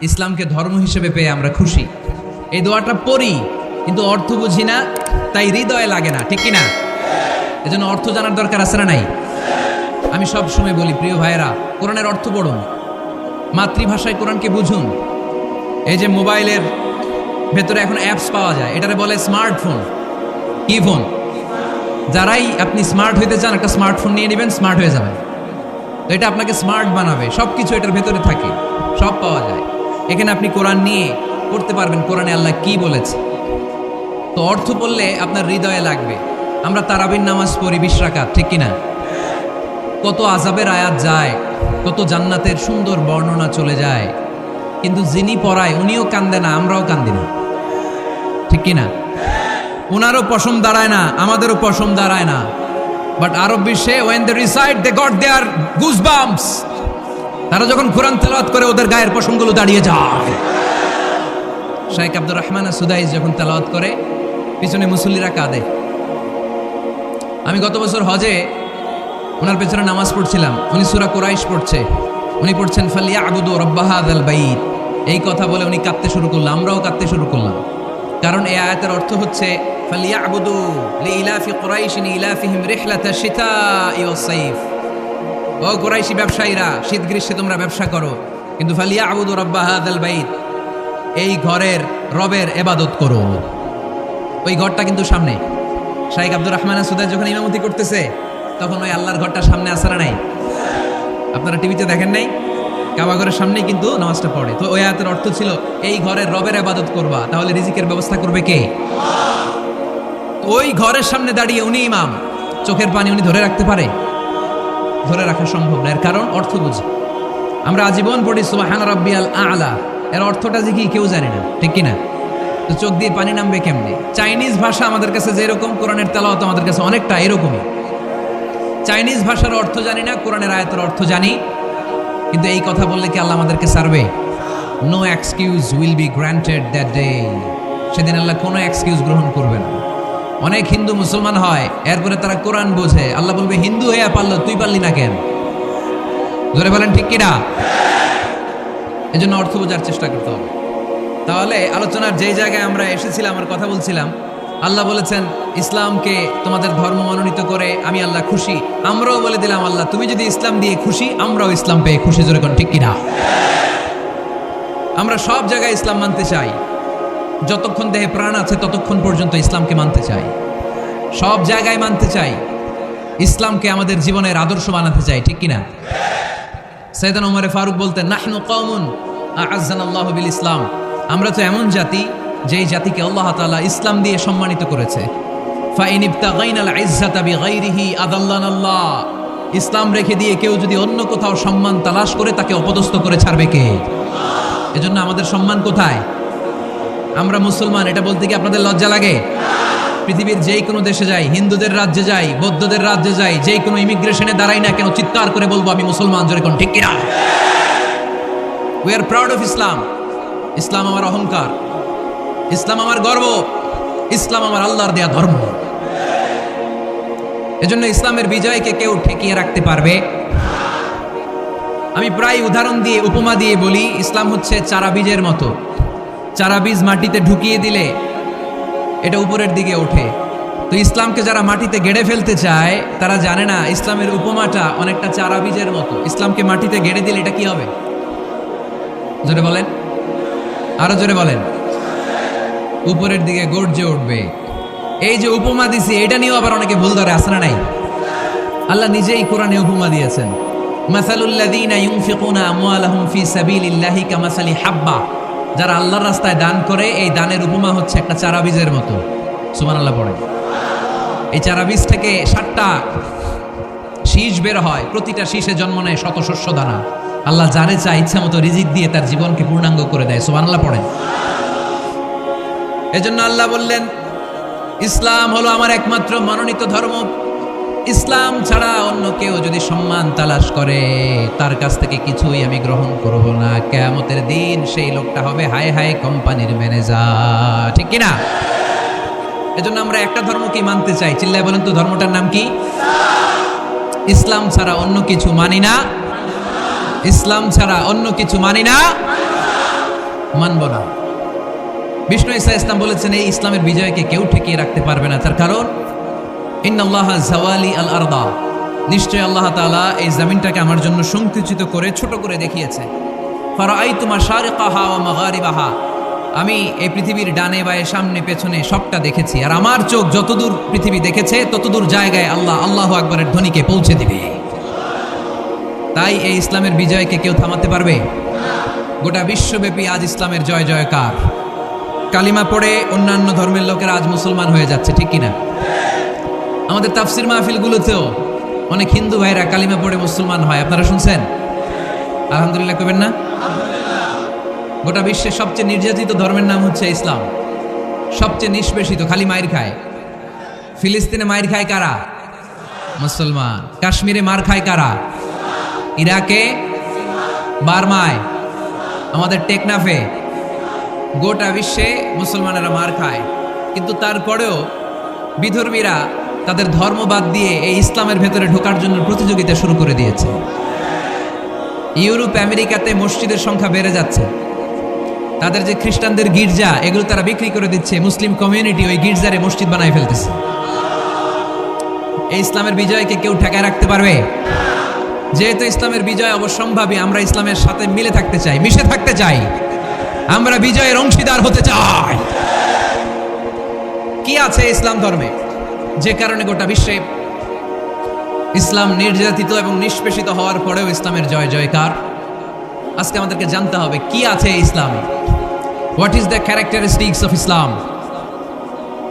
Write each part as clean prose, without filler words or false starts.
ইসলামকে ধর্ম হিসেবে পেয়ে আমরা খুশি। এই দোয়াটা পড়ি কিন্তু অর্থ বুঝি না, তাই হৃদয়ে লাগে না, ঠিক কিনা? এজন্য অর্থ জানার দরকার আছে না নাই? আমি সব সময় বলি প্রিয় ভাইয়েরা, কোরআনের অর্থ পড়ুন, মাতৃভাষায় কোরআনকে বুঝুন। এই যে মোবাইলের ভেতরে এখন অ্যাপস পাওয়া যায়, এটারে বলে স্মার্টফোন। কি ফোন? যারাই আপনি স্মার্ট হইতে চান একটা স্মার্টফোন নিয়ে নেবেন, স্মার্ট হয়ে যাবেন। তো এটা আপনাকে স্মার্ট বানাবে, সব কিছু এটার ভেতরে থাকে, সব পাওয়া যায়। এখানে আপনি কোরআন নিয়ে পড়তে পারবেন কোরআনে আল্লাহ কি বলেছে। তো অর্থ পড়লে আপনার হৃদয়ে লাগবে। আমরা তারাবির নামাজ পড়ি 20 রাকাত, ঠিক কিনা? কত আযাবের আয়াত যায়, কত জান্নাতের সুন্দর বর্ণনা চলে যায়, কিন্তু যিনি পড়ায় উনিও কান্দে না, আমরাও কান্দি না, ঠিক কিনা? ওনারও পশম দাঁড়ায় না, আমাদেরও পশম দাঁড়ায় না। বাট আরব বিশ্বে when they recite they got their goosebumps, তারা যখন কোরআন তেলাওয়াত করে ওদের গায়ের পশমগুলো দাঁড়িয়ে যায়। শাইখ আব্দুর রহমান সুদাইস যখন তেলাওয়াত করে পিছনে মুসল্লিরা কাঁদে। আমি গত বছর হজে ওনার পেছনে নামাজ পড়ছিলাম, উনি সূরা কুরাইশ পড়ছে, উনি পড়ছেন ফালিয়াবুদু রাব্ব হাযাল বাইত। এই কথা বলে উনি কাঁদতে শুরু করলাম, আমরাও কাঁদতে শুরু করলাম। কারণ এই আয়াতের অর্থ হচ্ছে ফালিয়াবুদু লিইলাফি কুরাইশিন ইলাফিহিম রিহলাতাশ শিতাই ওয়াস সাইফ। ও কুরাইশি ব্যবসায়ীরা, শীত গ্রীষ্মে তোমরা ব্যবসা করো, কিন্তু ফালিয়াবুদু রাব্ব হাযাল বাইত, এই ঘরের রবের ইবাদত করো। ওই ঘরটা কিন্তু সামনে। শাইখ আব্দুর রহমান সুদাইস যখন ইমামতি করতেছে তখন ওই আল্লাহর ঘরটা সামনে আসরা নাই? আপনারা টিভিতে দেখেন নাই? কাবা ঘরের সামনেই কিন্তু নামাজটা পড়ে। তো ওই আয়াতের অর্থ ছিল এই ঘরের রবের ইবাদত করবা, তাহলে রিজিকের ব্যবস্থা করবে কে? ওই ঘরের সামনে দাঁড়িয়ে উনি ইমাম, চোখের পানি উনি ধরে রাখতে পারে? ধরে রাখা সম্ভব না। এর কারণ অর্থ বুঝি। আমরা আজীবন পড়ি সুবহান রাব্বিয়াল আ'লা, এর অর্থটা যে কি কেউ জানে না, ঠিক কিনা? তো চোখ দিয়ে পানি নামবে কেমনে? চাইনিজ ভাষা আমাদের কাছে যেরকম, কোরআনের তেলাওয়াত আমাদের কাছে অনেকটা এরকমই। চাইনিজ ভাষার অর্থ জানি না, কোরআনের আয়াতের অর্থ জানি, কিন্তু এই কথা বললে কি আল্লাহ আমাদেরকে ছাড়বে? No excuse will be granted that day. সেদিন আল্লাহ কোনো এক্সকিউজ গ্রহণ করবে না। অনেক হিন্দু মুসলমান হয়, এরপরে তারা কোরআন বোঝে, আল্লাহ বলবে হিন্দু হয়ে পারলো, তুই পারলি না কেন? জোরে বলেন ঠিক কিনা? এজন্য অর্থ বোঝার চেষ্টা করতে হবে। তাহলে আলোচনার যেই জায়গায় আমরা এসেছিলাম, আমার কথা বলছিলাম, আল্লাহ বলেছেন ইসলামকে তোমাদের ধর্ম মনোনীত করে আমি আল্লাহ খুশি। আমরাও বলে দিলাম আল্লাহ তুমি যদি ইসলাম দিয়ে খুশি, আমরাও ইসলাম পেয়ে খুশি। জোরে কোন ঠিক কিনা? আমরা সব জায়গায় ইসলাম মানতে চাই, যতক্ষণ দেহে প্রাণ আছে ততক্ষণ পর্যন্ত ইসলামকে মানতে চাই, সব জায়গায় মানতে চাই, ইসলামকে আমাদের জীবনের আদর্শ বানাতে চাই, ঠিক কিনা? সাইয়েদনা ওমর ফারুক বলতেন নাহনু কওমুন আ'আজ্জানাল্লাহু বিল ইসলাম, আমরা তো এমন জাতি যেই জাতিকে আল্লাহ তাআলা ইসলাম দিয়ে সম্মানিত করেছে। ফাইন ইবতাগাইনাল ইজ্জাতা বিগাইরিহি আদাল্লানাল্লাহ, ইসলাম রেখে দিয়ে কেউ যদি অন্য কোথাও সম্মান তালাশ করে তাকে অপদস্থ করে ছাড়বে কে? এজন্য আমাদের সম্মান কোথায়? আমরা মুসলমান, এটা বলতে কি আপনাদের লজ্জা লাগে? পৃথিবীর যেই কোনো দেশে যাই, হিন্দুদের রাজ্যে যাই, বৌদ্ধদের রাজ্যে যাই, যেই কোনো ইমিগ্রেশনে দাঁড়াই না কেন, চিৎকার করে বলবো আমি মুসলমান। জোরে কোন ঠিক কিনা? We are proud of Islam. ইসলাম আমার অহংকার, ইসলাম আমার গর্ব, ইসলাম আমার আল্লাহর দেয়া ধর্ম। এজন্য ইসলামের বিজয়কে কেউ ঠেকিয়ে রাখতে পারবে? আমি প্রায় উদাহরণ দিয়ে, উপমা দিয়ে বলি, ইসলাম হচ্ছে চারা বীজের মতো। চারা বীজ মাটিতে ঢুকিয়ে দিলে এটা উপরের দিকে ওঠে। তো ইসলামকে যারা মাটিতে গেড়ে ফেলতে চায় তারা জানে না ইসলামের উপমাটা অনেকটা চারা বীজের মতো। ইসলামকে মাটিতে গেড়ে দিলে এটা কি হবে? জোরে বলেন, আরো জোরে বলেন। উপরের দিকে গর্জে উঠবে। এই যে উপমা দিছি, এটা নিয়েও আবার অনেকে ভুল ধরে, আসে না নাই? আল্লাহ নিজেই কোরআনে উপমা দিয়েছেন, মাসালুল লাযীনা ইউনফিকুনা আমওয়ালাহুম ফি সাবিলিল্লাহি কামাসালি হাব্বা, যারা আল্লাহর রাস্তায় দান করে এই দানের উপমা হচ্ছে একটা চারা বীজের মতো। সুবহানাল্লাহ পড়ে। এই চারা বীজ থেকে 7টা শীষ বের হয়, প্রতিটা শীষে জন্ম নেয় শত শস্য দানা। আল্লাহ যারে চায় ইচ্ছা মতো রিজিক দিয়ে তার জীবনকে পূর্ণাঙ্গ করে দেয়। সুবহানাল্লাহ পড়েন। এজন্য আল্লাহ বললেন ইসলাম হলো আমার একমাত্র মনোনীত ধর্ম। ইসলাম ছাড়া অন্য কেউ যদি সম্মান তালাশ করে তার কাছ থেকে কিছুই আমি গ্রহণ করব না। কিয়ামতের দিন সেই লোকটা হবে হায় হায় কোম্পানির ম্যানেজার, ঠিক কিনা? এজন্য আমরা একটা ধর্মকেই মানতে চাই। চিল্লায় বলেন তো ধর্মটার নাম কি? ইসলাম ছাড়া অন্য কিছু মানি না, ইসলাম ছাড়া অন্য কিছু মানি না। মানব না। বিষ্ণু ঈসা ইসলাম বলেছেন এই ইসলামের বিজয়কে কেউ ঠেকিয়ে রাখতে পারবে না। তার কারণ ইন্নাল্লাহা জাওয়ালি আল আরদা, নিশ্চয় আল্লাহ তাআলা এই জমিনটাকে আমার জন্য সংকুচিত করে ছোট করে দেখিয়েছে। ফারাআইতু মাশারিকাহা ওয়া মাগারিবাহা, আমি এই পৃথিবীর ডানে বায়ে সামনে পেছনে সবটা দেখেছি, আর আমার চোখ যতদূর পৃথিবী দেখেছে ততদূর জায়গায় আল্লাহ আল্লাহু আকবারের ধ্বনিকে পৌঁছে দিবে। তাই এই ইসলামের বিজয়কে কেউ থামাতে পারবে? গোটা বিশ্বব্যাপী আজ ইসলামের জয় জয়কার। কালিমা পড়ে অন্যান্য ধর্মের লোকেরা আজ মুসলমান হয়ে যাচ্ছে, ঠিক কিনা? আমাদের তাফসির মাহফিলগুলোতেও অনেক হিন্দু ভাইরা কালিমা পড়ে মুসলমান হয়, আপনারা শুনছেন? আলহামদুলিল্লাহ কবেন না? গোটা বিশ্বের সবচেয়ে নির্যাতিত ধর্মের নাম হচ্ছে ইসলাম, সবচেয়ে নিষ্পেষিত, খালি মাইর খায়। ফিলিস্তিনে মাইর খায় কারা? মুসলমান। কাশ্মীরে মার খায় কারা? ইরাকে, বার্মায়, আমাদের টেকনাফে, গোটা বিশ্বে মুসলমানেরা মার খায়। কিন্তু তারপরেও বিধর্মীরা তাদের ধর্ম বাদ দিয়ে এই ইসলামের ভেতরে ঢোকার জন্য প্রতিযোগিতা শুরু করে দিয়েছে। ইউরোপ আমেরিকাতে মসজিদের সংখ্যা বেড়ে যাচ্ছে। তাদের যে খ্রিস্টানদের গির্জা, এগুলো তারা বিক্রি করে দিচ্ছে, মুসলিম কমিউনিটি ওই গির্জারে মসজিদ বানায় ফেলতেছে। এই ইসলামের বিজয়কে কেউ ঠেকায় রাখতে পারবে? যেহেতু ইসলামের বিজয় অবশ্যম্ভাবী, আমরা ইসলামের সাথে মিলে থাকতে চাই, মিশে থাকতে চাই, আমরা বিজয়ের অংশীদার হতে চাই। কি আছে ইসলাম ধর্মে যে কারণে গোটা বিশ্বে ইসলাম নির্যাতিত এবং নিষ্পেষিত হওয়ার পরেও ইসলামের জয় জয়কার? আজকে আমাদেরকে জানতে হবে কি আছে ইসলামে। What is the characteristics of Islam?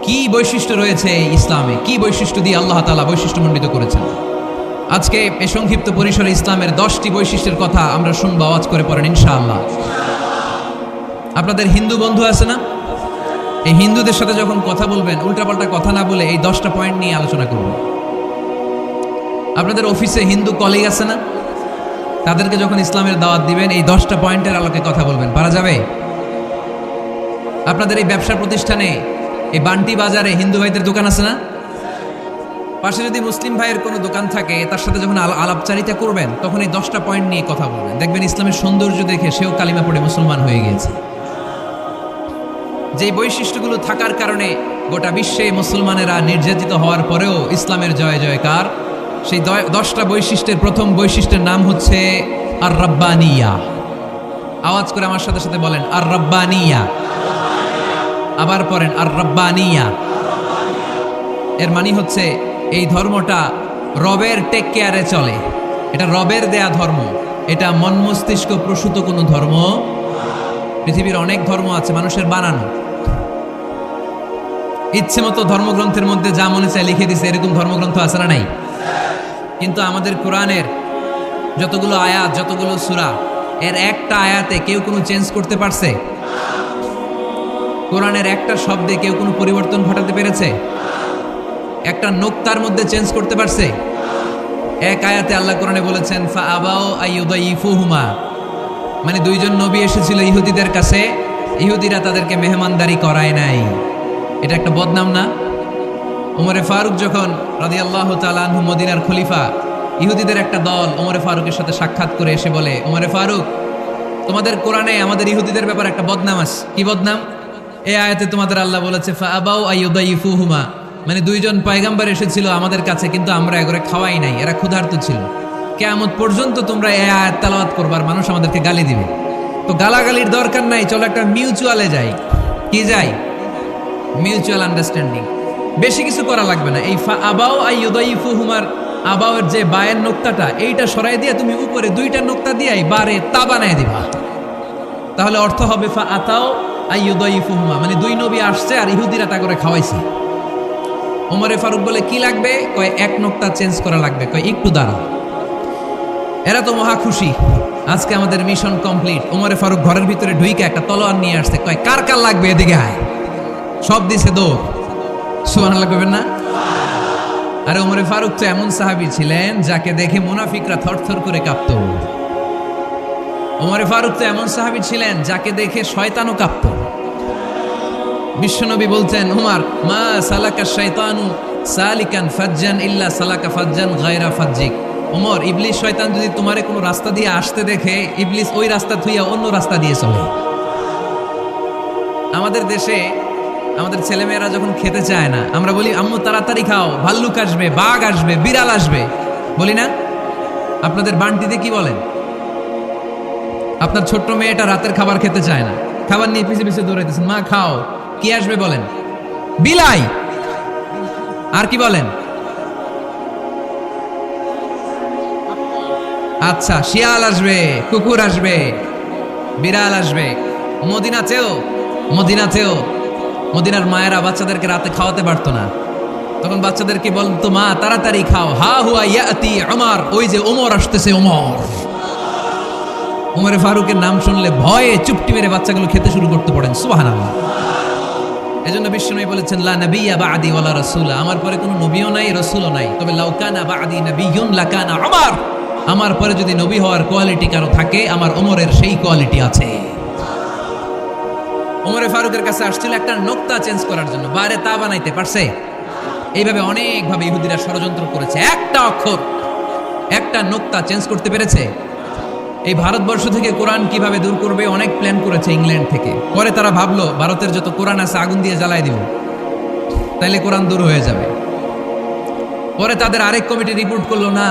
কি বৈশিষ্ট্য রয়েছে এই ইসলামে? কি বৈশিষ্ট্য দিয়ে আল্লাহ তাআলা বৈশিষ্ট্যমণ্ডিত করেছেন? আজকে এই সংক্ষিপ্ত পরিসরে ইসলামের 10টি বৈশিষ্ট্যের কথা আমরা শুনবো, আওয়াজ করে পড়েন ইনশাআল্লাহ। আপনাদের হিন্দু বন্ধু আছে না? এই হিন্দুদের সাথে যখন কথা বলবেন উল্টাপাল্টা কথা না বলে এই 10টা পয়েন্ট নিয়ে আলোচনা করবেন। আপনাদের অফিসে হিন্দু কলিগ আছে না? তাদেরকে যখন ইসলামের দাওয়াত দিবেন এই 10টা পয়েন্টের আলোকে কথা বলবেন, পারা যাবে? আপনাদের এই ব্যবসা প্রতিষ্ঠানে, এই বান্টি বাজারে হিন্দু ভাইদের দোকান আছে না? পাশে যদি মুসলিম ভাইয়ের কোনো দোকান থাকে তার সাথে যখন আলাপচারিতা করবেন তখন এই 10টা পয়েন্ট নিয়ে কথা বলবেন। দেখবেন ইসলামের সৌন্দর্য দেখে সেও কালিমা পড়ে মুসলমান হয়ে গিয়েছে। যে বৈশিষ্ট্যগুলো থাকার কারণে গোটা বিশ্বে মুসলমানেরা নির্যাতিত হওয়ার পরেও ইসলামের জয় জয়কার, সেই 10টা বৈশিষ্ট্যের প্রথম বৈশিষ্ট্যের নাম হচ্ছে আর রাব্বানিয়া। আওয়াজ করে আমার সাথে সাথে বলেন আর রাব্বানিয়া। আবার পড়েন আর রাব্বানিয়া। এর মানে হচ্ছে এই ধর্মটা রবের টেক কেয়ারে চলে, এটা রবের দেয়া ধর্ম, এটা মন মস্তিষ্ক প্রসূত কোনো ধর্ম। পৃথিবীর অনেক ধর্ম আছে মানুষের বানানো, ইচ্ছে মতো ধর্মগ্রন্থের মধ্যে যা মনে চায় লিখে দিছে, এরকম ধর্মগ্রন্থ আছে না নাই? কিন্তু আমাদের কোরআনের যতগুলো আয়াত, যতগুলো সূরা, এর একটা আয়াতে কেউ কোনো চেঞ্জ করতে পারছে? কোরআনের একটা শব্দে কেউ কোনো পরিবর্তন ঘটাতে পেরেছে? একটা নোক্তার মধ্যে চেঞ্জ করতে পারছে? এক আয়াতে আল্লাহ কোরআনে বলেছেন ফা আবাও আইয়ুদাইফুহুমা, মানে দুইজন নবী এসেছিল ইহুদিদের কাছে, ইহুদিরা তাদেরকে মেহমানদারি করায় নাই। এটা একটা বদনাম না? ওমরে ফারুক যখন রাদিয়াল্লাহু তাআলা আনহু মদিনার খলিফা, ইহুদিদের একটা দল ওমরে ফারুকের সাথে সাক্ষাৎ করে এসে বলে, ওমরে ফারুক, তোমাদের কোরআনে আমাদের ইহুদিদের ব্যাপারে একটা বদনাম আছে। কি বদনাম? এই আয়াতে তোমাদের আল্লাহ বলেছে ফা আবাও আইয়ুদাইফুহুমা, মানে দুইজন পয়গাম্বর এসেছিল আমাদের কাছে কিন্তু আমরা এগুলো খাওয়াই নাই, এরা ক্ষুধার্ত ছিল। কিয়ামত পর্যন্ত তোমরা এই আয়াত তেলাওয়াত করবার, মানুষ আমাদেরকে গালি দিবে। তো গালাগালির দরকার নাই, চলো একটা মিউচুয়ালে যাই। কি যাই? Mutual understanding. বেশি কিছু করা লাগবে না। এই ফা আবাও আইয়ুদাইফুহুমার আবাওয়ের যে বায়ের নোক্তাটা, এইটা সরাই দিয়ে তুমি উপরে দুইটা নোক্তা দিয়ে বারে তা বানায় দিবা, তাহলে অর্থ হবে ফা আতাও আইয়ুদাইফুহুমা, মানে দুই নবী আসছে আর ইহুদিরা তা করে খাওয়াইছে। ওমরে ফারুক বলে কি লাগবে? কয় এক নোক্তা চেঞ্জ করা লাগবে। কয় একটু দাঁড়াও। এরা তো মহা খুশি, আজকে আমাদের মিশন কমপ্লিট। ওমরে ফারুক ঘরের ভিতরে ঢুইকে একটা তলোয়ার নিয়ে আসছে, কয় কার কার লাগবে এদিকে আয়। সব দিছে দৌড়। সুবহানাল্লাহ কইবেন না? আরে ওমরে ফারুক তো এমন সাহাবী ছিলেন যাকে দেখে মুনাফিকরা থরথর করে কাঁপত। ওমরে ফারুক তো এমন সাহাবী ছিলেন যাকে দেখে শয়তানও কাঁপত। বিশ্বনবী বলতেন, উমর মা সালাকা শাইতানু সালিকান ফাজ্জান ইল্লা সালাকা ফাজ্জান গায়রা ফাজ্জিক। ওমর, ইবলিস শয়তান যদি তোমারে কোনো রাস্তা দিয়ে আসতে দেখে, ইবলিস ওই রাস্তা থুইয়া অন্য রাস্তা দিয়ে চলে। আমাদের দেশে আমাদের ছেলেমেয়েরা যখন খেতে চায় না, আমরা বলি আম্মু তাড়াতাড়ি খাও, ভাল্লুক আসবে, বাঘ আসবে, বিড়াল আসবে, বলি না? আপনাদের বান্টিতে কি বলেন? আপনার ছোট্ট মেয়েটা রাতের খাবার খেতে চায় না, খাবার নিয়ে পিছে পিছে দৌড়াইতেছেন, মা খাও, কি আসবে বলেন? বিলাই। আর কি বলেন? আচ্ছা, শিয়াল আসবে, কুকুর আসবে, বিড়াল আসবে। মদিনাতেও মদিনার মায়েরা বাচ্চাদেরকে রাতে খাওয়াতে পারতো না, তখন বাচ্চাদেরকে বলতো মা তাড়াতাড়ি খাও, হা হুয়া ইয়াতি ওমর, ওই যে ওমর আসতেছে, ওমরে ফারুকের নাম শুনলে ভয়ে চুপটি মেরে বাচ্চাগুলো খেতে শুরু করতে পড়েন। সুবহানাল্লাহ। এজন্য বিশ্বনবী বলেছেন লা নাবিয়্যা বা'দি ওয়ালা রাসূলা, আমার পরে কোনো নবীও নাই, রাসূলও নাই, তবে লাউ কানা বা'দি নাবিয়্যুন লাকানা ওমর, আমার পরে যদি নবী হওয়ার কোয়ালিটি কারো থাকে, আমার ওমরের সেই কোয়ালিটি আছে। ওমরে ফারুকের কাছে আসছিল একটা নোক্তা চেঞ্জ করার জন্য, বারে তা বানাইতে পারছে? এইভাবে অনেকভাবে ইহুদিরা ষড়যন্ত্র করেছে, একটা অক্ষর, একটা নোক্তা চেঞ্জ করতে পেরেছে? এই ভারতবর্ষ থেকে কোরআন কিভাবে দূর করবে অনেক প্ল্যান করেছে ইংল্যান্ড থেকে। পরে তারা ভাবলো ভারতের যত কোরআন আছে আগুন দিয়ে জ্বালায় দিব, তাইলে কোরআন দূর হয়ে যাবে। পরে তাদের আরেক কমিটি রিপোর্ট করলো, না,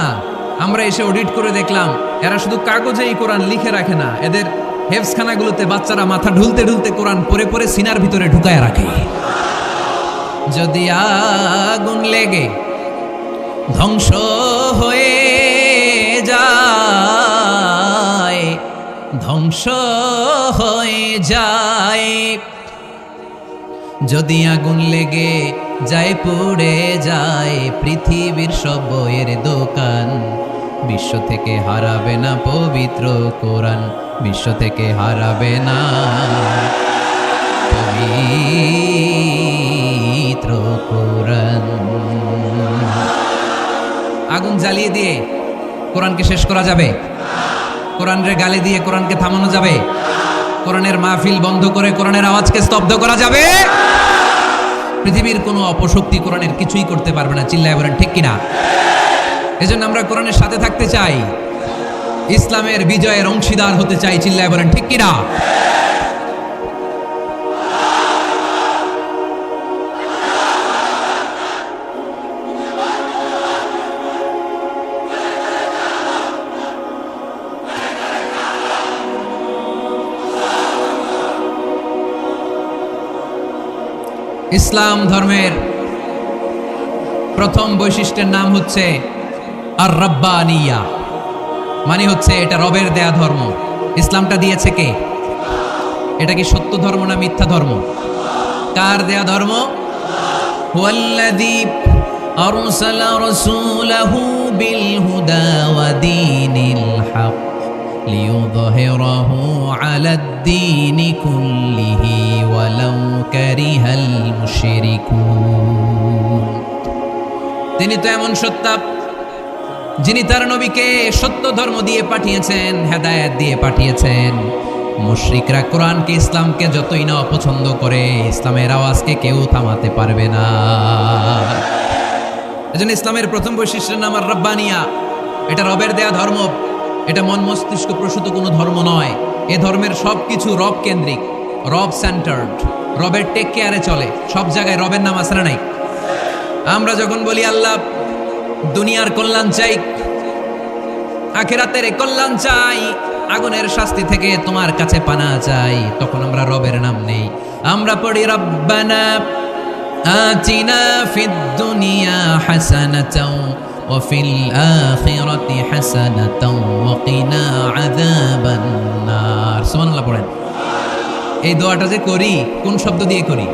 আমরা এসে অডিট করে দেখলাম এরা শুধু কাগজেই কোরআন লিখে রাখে না, এদের হেফজখানাগুলোতে বাচ্চারা মাথা ঢুলতে ঢুলতে কোরআন পরে পরে সিনার ভিতরে ঢুকায় রাখে। যদি আগুন লেগে ধ্বংস হয়ে যায়, ধ্বংস হয়ে যায়, যদি আগুন লেগে যায়, পুড়ে যায় পৃথিবীর সব বইয়ের দোকান, বিশ্ব থেকে হারাবে না পবিত্র কোরআন, বিশ্ব থেকে হারাবে না পবিত্র কোরআন। আগুন জ্বালিয়ে দিয়ে কোরআনকে শেষ করা যাবে? কোরআনের গালি দিয়ে কোরআনকে থামানো যাবে? কোরআনের মাহফিল বন্ধ করে কোরআনের আওয়াজকে স্তব্ধ করা যাবে? পৃথিবীর কোনো অপশক্তি কোরআনের কিছুই করতে পারবে না। চিল্লায় বলেন ঠিক কিনা? এজন্য আমরা কোরআনের সাথে থাকতে চাই, ইসলামের বিজয়ের অংশীদার হতে চাই। চিল্লায় বলেন ঠিক কিনা? ইসলাম ধর্মের প্রথম বৈশিষ্ট্যের নাম হচ্ছে আর রাব্বানিয়া, মানে হচ্ছে এটা রবের দেয়া ধর্ম। ইসলামটা দিয়েছে কে? এটা কি সত্য ধর্ম না মিথ্যা ধর্ম? কার দেয়া ধর্ম? হুয়াল্লাযী আরসালা রাসূলাহু বিল হুদা ওয়া দীনিল হক লিইয়ুযহিরাহু আলাদ-দীনি কুল্লিহি ওয়ালাউ কারিহাল মুশরিকুন। তিনি তো এমন সত্তা যিনি তার নবীকে সত্য ধর্ম দিয়ে পাঠিয়েছেন, হেদায়েত দিয়ে পাঠিয়েছেন। মুশরিকরা কোরআনকে, ইসলামকে যতই না অপছন্দ করে, ইসলামের আওয়াজকে কেউ থামাতে পারবে না। এজন্য ইসলামের প্রথম বৈশিষ্ট্যের নাম আর রাব্বানিয়া। এটা রবের দেয়া ধর্ম, এটা মন মস্তিষ্ক প্রসূত কোনো ধর্ম নয়। এ ধর্মের সবকিছু রব কেন্দ্রিক, রব সেন্টার্ড, রবের টেক কেয়ারে চলে। সব জায়গায় রবের নাম আসে না নাই? আমরা যখন বলি আল্লাহ দুনিয়ার কল্যাণ চাই, আখিরাতের কল্যাণ চাই, আগুনের শাস্তি থেকে তোমার কাছে পানা চাই, তখন আমরা রবের নাম নেই। আমরা পড়ি রব্বানা আতিনা ফিদ দুনিয়া হাসানাতাও ওয়া ফিল আখিরাতি হাসানাতাও ওয়া কিনা আযাবান নার। সুবহানাল্লাহ পড়েন। এই দোয়াটা যে করি কোন শব্দ দিয়ে করি?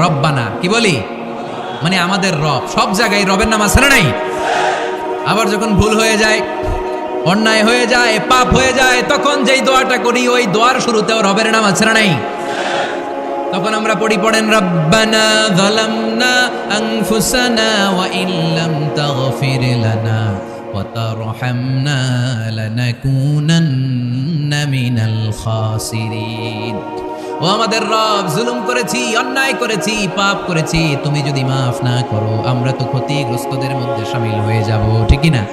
রব্বানা। কি বলি? মানে আমাদের রব। সব জায়গায় রবের নাম আছে না নাই? আবার যখন ভুল হয়ে যায়, অন্যায় হয়ে যায়, পাপ হয়ে যায়, তখন যেই দোয়াটা করি ওই দোয়ার শুরুতেও রবের নাম আছে না নাই? তখন আমরা পড়েন রব্বানা যালামনা আনফুসানা ওয়া ইল্লাম তাগফির লানা ওয়া তারহামনা লানাকুনান্না মিনাল খাসিরিন। ও আমাদের রব, জুলুম করেছি, অন্যায় করেছি, পাপ করেছি, তুমি যদি মাফ না করো আমরা তো ক্ষতিগ্রস্তদের মধ্যে শামিল হয়ে যাব। ঠিক কি না?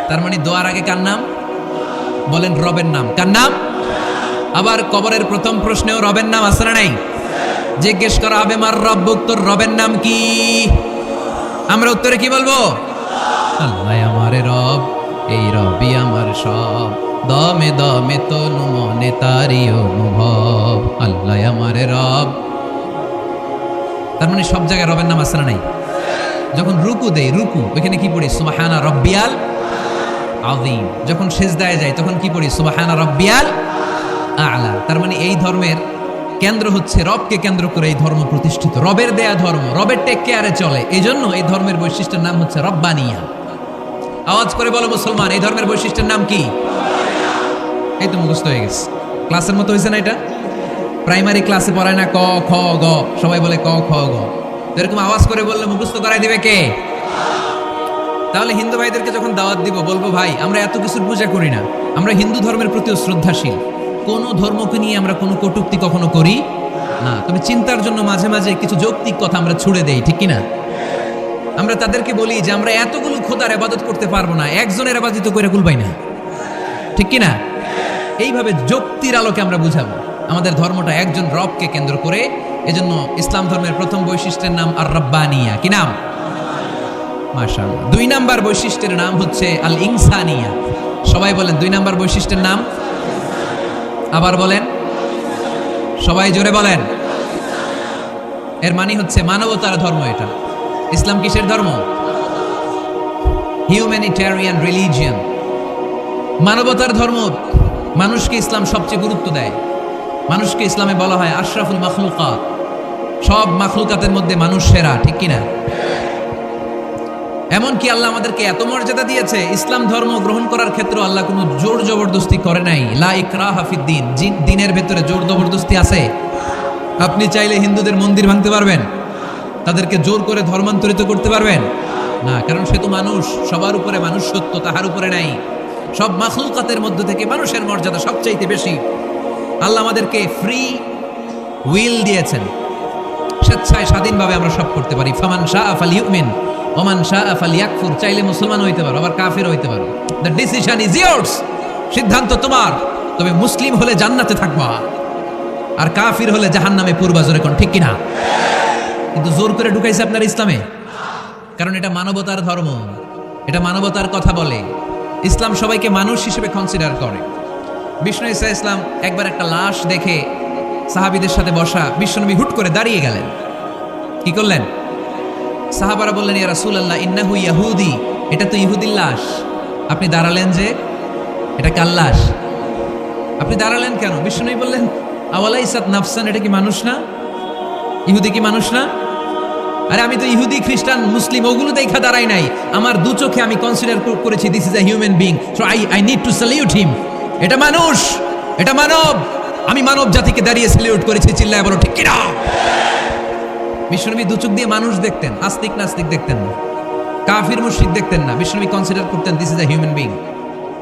তার মানে দোয়ার আগে কার নাম? বলেন রবের নাম। কার নাম? আবার কবরের প্রথম প্রশ্নেও রবের নাম আছে না নাই? জিজ্ঞেস করা হবে মার রব্বুক, তোর রবের নাম কি? আমরা উত্তরে কি বলবো? আল্লাহ আমার রব, এই রবি আমার সব, দমে দমে তনু মনে তারি অনুভব। আল্লাহ আমার রব। তার মানে সব জায়গায় রবের নাম আছে না নাই? যখন রুকু দেই, রুকু ওইখানে কি পড়ি? সুবহানা রব্বিয়াল আযীম। যখন সিজদায় যাই তখন কি পড়ি? সুবহানা রব্বিয়াল আ'লা। তার মানে এই ধর্মের কেন্দ্র হচ্ছে রবকে কেন্দ্র করে এই ধর্ম প্রতিষ্ঠিত, রবের দেয়া ধর্ম, রবের টেক কেয়ারে চলে। এই জন্য এই ধর্মের বৈশিষ্ট্যের নাম হচ্ছে রব্বানিয়া। আওয়াজ করে বলো মুসলমান, এই ধর্মের বৈশিষ্ট্যের নাম কি? এই তো মুখস্থ হয়ে গেছে। ক্লাসের মতো হয়েছে না এটা? প্রাইমারি ক্লাসে পড়ায় না ক খ গ, সবাই বলে ক খ গ। এরকম আওয়াজ করে বললে মুখস্থ করাই দিবে কে? তাহলে হিন্দু ভাইদেরকে যখন দাওয়াত দিব বলবো, ভাই আমরা এত কিছুর পূজা করি না, আমরা হিন্দু ধর্মের প্রতিও শ্রদ্ধাশীল, কোন ধর্মকে নিয়ে আমরা কোনো কটূক্তি কখনো করি না। তবে চিন্তার জন্য মাঝে মাঝে কিছু যৌক্তিক কথা আমরা ছুড়ে দেই, ঠিক কিনা? আমরা তাদেরকে বলি যে আমরা এতগুলো খোদার ইবাদত করতে পারবো না, একজনের ইবাদত করে কুলবাই না, ঠিক কিনা? এইভাবে যুক্তির আলোকে আমরা বুঝাবো আমাদের ধর্মটা একজন রবকে কেন্দ্র করে। এজন্য ইসলাম ধর্মের প্রথম বৈশিষ্ট্যের নাম আর রব্বানিয়া। কি নাম? মাশাআল্লাহ। 2 নাম্বার বৈশিষ্ট্যের নাম হচ্ছে আল ইনসানিয়া। সবাই বলেন 2 নাম্বার বৈশিষ্ট্যের নাম। আবার বলেন, সবাই জোরে বলেন। এর মানে হচ্ছে মানবতার ধর্ম। এটা ইসলাম কিসের ধর্ম? হিউম্যানিটেরিয়ান রিলিজিয়ন, মানবতার ধর্ম। মানুষকে ইসলাম সবচেয়ে গুরুত্ব দেয়। মানুষকে ইসলামে বলা হয় আশরাফুল মাখলুকাত, সব মাখলুকাতের মধ্যে মানুষ সেরা, ঠিক কিনা? এমনকি আল্লাহ আমাদেরকে এত মর্যাদা দিয়েছে, ইসলাম ধর্ম গ্রহণ করার ক্ষেত্রে আল্লাহ কোনো জোর জবরদস্তি করে নাই। লা ইকরাহা ফিদ্দিন, দিনের ভেতরে জোর জবরদস্তি আছে? আপনি চাইলে হিন্দুদের মন্দির ভাঙতে পারবেন, তাদেরকে জোর করে ধর্মান্তরিত করতে পারবেন না, কারণ সে তো মানুষ, সবার উপরে মানুষ সত্য, তাহার উপরে নাই। সব মাখলুকাতের মধ্য থেকে মানুষের মর্যাদা সবচাইতে বেশি। আল্লাহ আমাদেরকে ফ্রি উইল দিয়েছেন, স্বেচ্ছায় স্বাধীনভাবে আমরা সব করতে পারি। ফামান শাআ ফালিউমিন ওমান শাআ ফালিয়াকফুর। চাইলে মুসলমান হইতে পারো, আবার কাফির হইতে পারো। দ্য ডিসিশন ইজ ইয়ার্স, সিদ্ধান্ত তোমার। তবে মুসলিম হলে জান্নাতে থাকবা, আর কাফির হলে জাহান্নামে পূর্বা। জোরে কোন ঠিক কিনা? কিন্তু জোর করে ঢুকাইছে আপনার ইসলামে, কারণ এটা মানবতার ধর্ম, এটা মানবতার কথা বলে। ইসলাম সবাইকে মানুষ হিসেবে কনসিডার করে। বিষ্ণু ঈসা ইসলাম একবার একটা লাশ দেখে সাহাবীদের সাথে বসা, বিশ্বনবী হুট করে দাঁড়িয়ে গেলেন। কি করলেন? সাহাবারা বললেন, ইয়া রাসূলুল্লাহ ইন্নাহু ইয়াহুদি, এটা তো ইহুদির লাশ। আপনি দাঁড়ালেন যে, এটা কার লাশ? আপনি দাঁড়ালেন কেন? বিশ্বনবী বললেন, আওয়ালাইসাত নাফসান, এটা কি মানুষ না? ইহুদি কি মানুষ না? আরে আমি তো ইহুদি, খ্রিস্টান, মুসলিম ওগুলো দেখা দাঁড়াই নাই, আমার দু চোখে আমি কনসিডার করেছি this is a human being, so I need to salute হিম। এটা মানুষ, এটা মানব, আমি মানব জাতিকে দাঁড়িয়ে স্যালিউট করেছি। চিল্লায় বলো ঠিক কিনা? বিশ্বনবী দু চোখ দিয়ে মানুষ দেখতেন, আস্তিক নাস্তিক দেখতেন না, কাফির মুশরিক দেখতেন না। বিশ্বনবী কনসিডার করতেন this is a human being,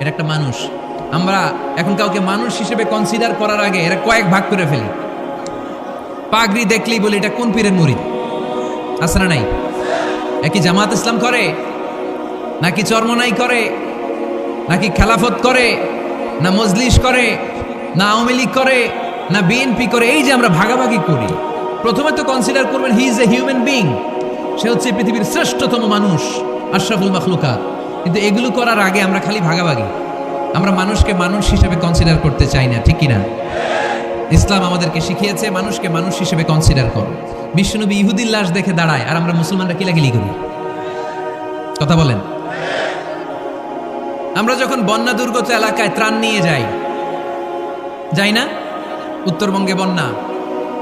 এটা একটা মানুষ। আমরা এখন কাউকে মানুষ হিসেবে কনসিডার করার আগে এরা কয়েক ভাগ করে ফেলি। পাগড়ি দেখলেই বলি এটা কোন পীরের মুরিদ, আছে না নাই? একই জামাত ইসলাম করে, নাকি চরমনাই করে, নাকি খেলাফত করে, না মজলিস করে, না আওয়ামী লীগ করে, না বিএনপি করে? এই যে আমরা ভাগাভাগি করি, প্রথমে তো কনসিডার করবেন he is a human being, সে হচ্ছে পৃথিবীর শ্রেষ্ঠতম মানুষ, আশরাফুল মাখলুকাত। কিন্তু এগুলো করার আগে আমরা খালি ভাগাভাগি, আমরা মানুষকে মানুষ হিসেবে কনসিডার করতে চাই না, ঠিক কিনা? ইসলাম আমাদেরকে শিখিয়েছে মানুষকে মানুষ হিসেবে কনসিডার করো। বিশ্বনবী ইহুদির লাশ দেখে দাঁড়ায়, আর আমরা মুসলমানরা কিলাকিলি করি। কথা বলেন। আমরা যখন বন্যা দুর্গত এলাকায় ত্রাণ নিয়ে যাই না? উত্তরবঙ্গে বন্যা,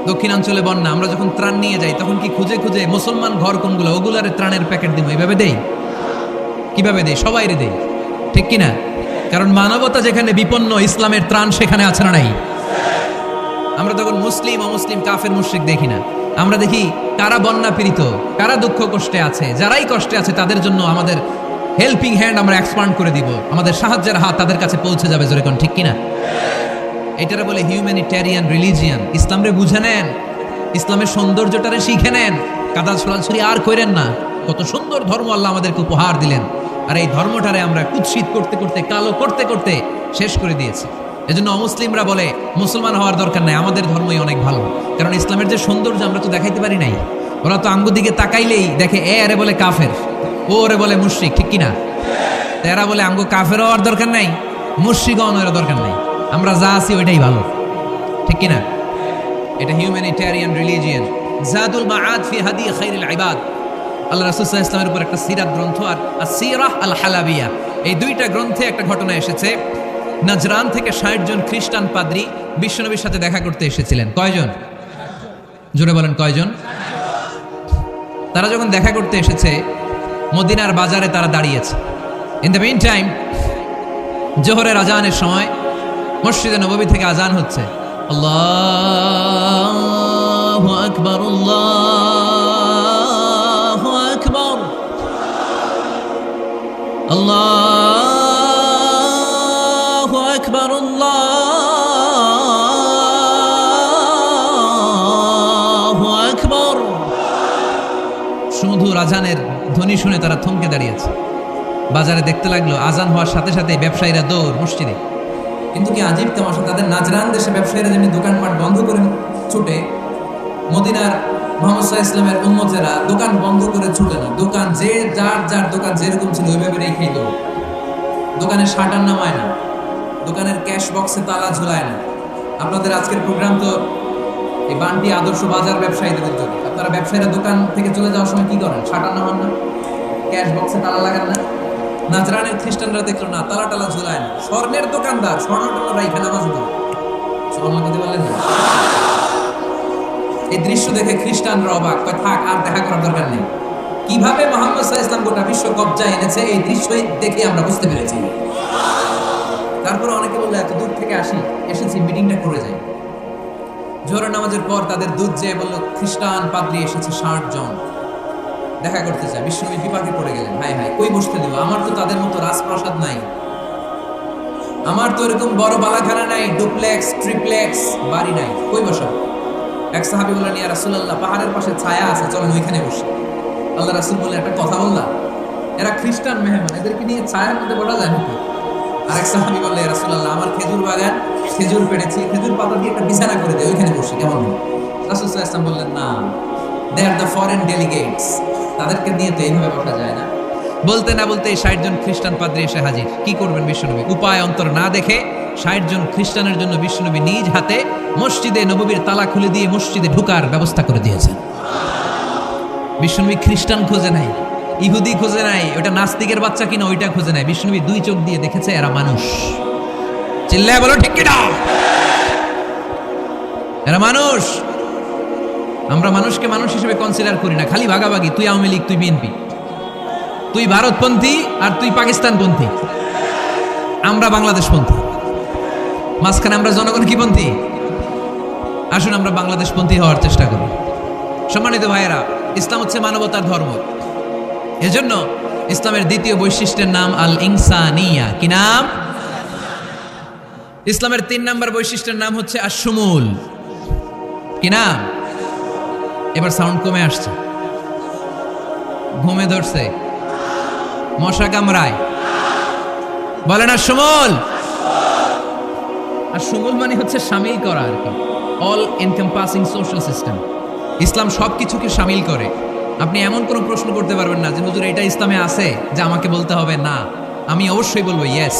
দক্ষিণাঞ্চলে বন্যা, আমরা যখন ত্রাণ নিয়ে যাই তখন কি খুঁজে খুঁজে মুসলমান ঘর কোনগুলো, ওগুলারে ত্রাণের প্যাকেট দিব, এইভাবে দেই? কিভাবে দেই? সবাইরে দেই, ঠিক কিনা? কারণ মানবতা যেখানে বিপন্ন, ইসলামের ত্রাণ সেখানে আছে না নাই? আমরা তখন মুসলিম অমুসলিম কাফের মুশরিক দেখি না, আমরা দেখি কারা বন্যা পীড়িত, কারা দুঃখ কষ্টে আছে, যারাই কষ্টে আছে তাদের জন্য আমাদের হেল্পিং হ্যান্ড আমরা এক্সপান্ড করে দিব, আমাদের সাহায্যের হাত তাদের কাছে পৌঁছে যাবে। যেরকম ঠিক কিনা? এটারে বলে হিউম্যানিটেরিয়ান রিলিজিয়ান। ইসলামরে বুঝে নেন, ইসলামের সৌন্দর্যটারে শিখে নেন, কাদা ছড়াছড়ি আর করেন না। কত সুন্দর ধর্ম আল্লাহ আমাদেরকে উপহার দিলেন, আর এই ধর্মটারে আমরা কুৎসিত করতে করতে, কালো করতে করতে শেষ করে দিয়েছি। এজন্য অমুসলিমরা বলে মুসলমান হওয়ার দরকার নাই, আমাদের ধর্মই অনেক ভালো। কারণ ইসলামের যে সৌন্দর্য আমরা তো দেখাইতে পারি নাই। ওরা তো আঙ্গুর দিকে তাকাইলেই দেখে এ আরে বলে কাফের, ও ওরে বলে মুশরিক, ঠিক কিনা? এরা বলে আঙ্গু কাফের হওয়ার দরকার নাই, মুশরিক হওয়ার দরকার নাই, আমরা যা আছি ওইটাই ভালো, ঠিক কিনা? এটা হিউম্যানিটেরিয়ান রিলিজিয়ান। জাদুল মাআদ ফি হাদি খায়রুল ইবাদ, আল্লাহ রাসূল সাল্লাল্লাহু আলাইহি ওয়াসাল্লামের উপর একটা সিরাত গ্রন্থ আর আসিরাহ আল হালাবিয়া, এই দুইটা গ্রন্থে একটা ঘটনা এসেছে। নাজরান থেকে ৬০ জন খ্রিস্টান পাদ্রী বিশ্বনবীর সাথে দেখা করতে এসেছিলেন। কয়জন? জোরে বলেন কয়জন? তারা যখন দেখা করতে এসেছে মদিনার বাজারে তারা দাঁড়িয়েছে। ইন দ্য মিন টাইম জোহরের আজানের সময় মসজিদে নববী থেকে আজান হচ্ছে, আল্লাহু আকবার আল্লাহু আকবার আল্লাহু আকবার আল্লাহু আকবার। সুমধুর আজানের ধ্বনি শুনে তারা থমকে দাঁড়িয়েছে। বাজারে দেখতে লাগলো আজান হওয়ার সাথে সাথে ব্যবসায়ীরা দৌড় মসজিদে। কিন্তু কি আজীব তামাশা, তাদের নাজরান দেশে ব্যবসায়ীরা যেমনি দোকানপাট বন্ধ করে ছুটে, মদিনার মুহাম্মদ সাল্লাল্লাহু আলাইহি ওয়াসাল্লামের উম্মতেরা দোকান বন্ধ করে ছুটে না, দোকান যে যার যার দোকান যেরকম ছিল ওইভাবে রেখেই দেবো। দোকানের শাটার নামায় না, দোকানের ক্যাশ বক্সে তালা ঝুলায় না। আপনাদের আজকের প্রোগ্রাম তো এই বান্টি আদর্শ বাজার ব্যবসায়ীদের উদ্যোগে। আপনারা ব্যবসায়ীরা দোকান থেকে চলে যাওয়ার সময় কি করেন? শাটার নামান না, ক্যাশ বক্সে তালা লাগান না। নাজরানের খ্রিস্টানরা দেখলো না, তালা টালা ঝুলায় না, স্বর্ণের দোকানদার স্বর্ণ টালা রাইখা নামাজ পড়ে। সুবহানাল্লাহ বলতে পারলেন না? এই দৃশ্য দেখে খ্রিস্টানরা অবাক, কয় থাক আর দেখা করার দরকার নেই। কিভাবে মুহাম্মদ সাল্লাল্লাহু আলাইহি ওয়াসাল্লাম গোটা বিশ্ব কবজায় এনেছে এই দৃশ্যই দেখে আমরা বুঝতে পেরেছি। তারপরে অনেকে বললো এত দূর থেকে এসেছি মিটিংটা করে যাই। জোহরের নামাজের পর তাদের দুধ যেয়ে বললো খ্রিস্টান পাদ্রী এসেছে ৬০ জন দেখা করতে চায়। বিশ্বনবী বিপাকে পড়ে গেলেন, হায় হায় কই বসতে দিব, আমার তো তাদের মতো রাজপ্রাসাদ নাই, আমার তো এরকম বড় বালাখানা নাই, ডুপ্লেক্স ট্রিপ্লেক্স বাড়ি নাই, কই বসাবো? এক সাহাবী বললেন, ইয়া রাসূলুল্লাহ পাহাড়ের পাশে ছায়া আছে, চলেন ওইখানে বসি। আল্লাহ রাসূল বললেন, একটা কথা বললাম, এরা খ্রিস্টান মেহমান, এদেরকে নিয়ে ছায়ার মধ্যে বসা যায় নাকি? আরেক সাহাবী বললেন, ইয়া রাসূলুল্লাহ আমার খেজুর বাগান, খেজুর পেড়েছি, খেজুর পাতা দিয়ে একটা বিছানা করে দেয়, ওইখানে বসি, কেমন হবে? রাসূল সাল্লাল্লাহু আলাইহি ওয়াসাল্লাম বললেন, না, দে আর দ্য ফরেন ডেলিগেটস, তাদেরকে নিয়ে তো এইভাবে বসা যায় না। বলতে না বলতে ৬০ জন খ্রিস্টান পাদ্রী এসে হাজির। কি করবেন বিশ্বনবী? উপায় অন্তর না দেখে ৬০ জন খ্রিস্টানের জন্য বিশ্বনবী নিজ হাতে মসজিদে নববীর তালা খুলে দিয়ে মসজিদে ঢোকার ব্যবস্থা করে দিয়েছেন। বিশ্বনবী খ্রিস্টান খোঁজে নাই, ইহুদি খোঁজে নাই, ওটা নাস্তিকের বাচ্চা কিনা ওইটা খোঁজে নাই। বিশ্বনবী দুই চোখ দিয়ে দেখেছে এরা মানুষ। চিল্লায় বলো ঠিক কিনা? এরা মানুষ। আমরা মানুষকে মানুষ হিসেবে কনসিডার করি না, খালি ভাগাভাগি, তুই আওয়ামী লীগ, তুই বিএনপি, তুই ভারতপন্থী আর তুই পাকিস্তানপন্থী, আমরা বাংলাদেশপন্থী। মাঝখানে আমরা জনগণ কি পন্থী? আসুন আমরা বাংলাদেশপন্থী হওয়ার চেষ্টা করি। সম্মানিত ভাইয়েরা, ইসলাম হচ্ছে মানবতার ধর্ম। এজন্য ইসলামের দ্বিতীয় বৈশিষ্ট্যের নাম আল ইনসানিয়া। কি নাম? ইসলামের ৩ নম্বর বৈশিষ্ট্যের নাম হচ্ছে আশ-শুমুল। কি নাম? এবার সাউন্ড কমে আসছে, ঘুমে ধরছে, মশা কামড়ায়, বলেন আশ-শুমুল। আশ-শুমুল মানে হচ্ছে শামিল করা আর কি, অল এনকম্পাসিং সোশ্যাল সিস্টেম। ইসলাম সব কিছুকে শামিল করে। আপনি এমন কোনো প্রশ্ন করতে পারবেন না যে হুজুর এটা ইসলামে আছে যে আমাকে বলতে হবে না, আমি অবশ্যই বলবো ইয়েস।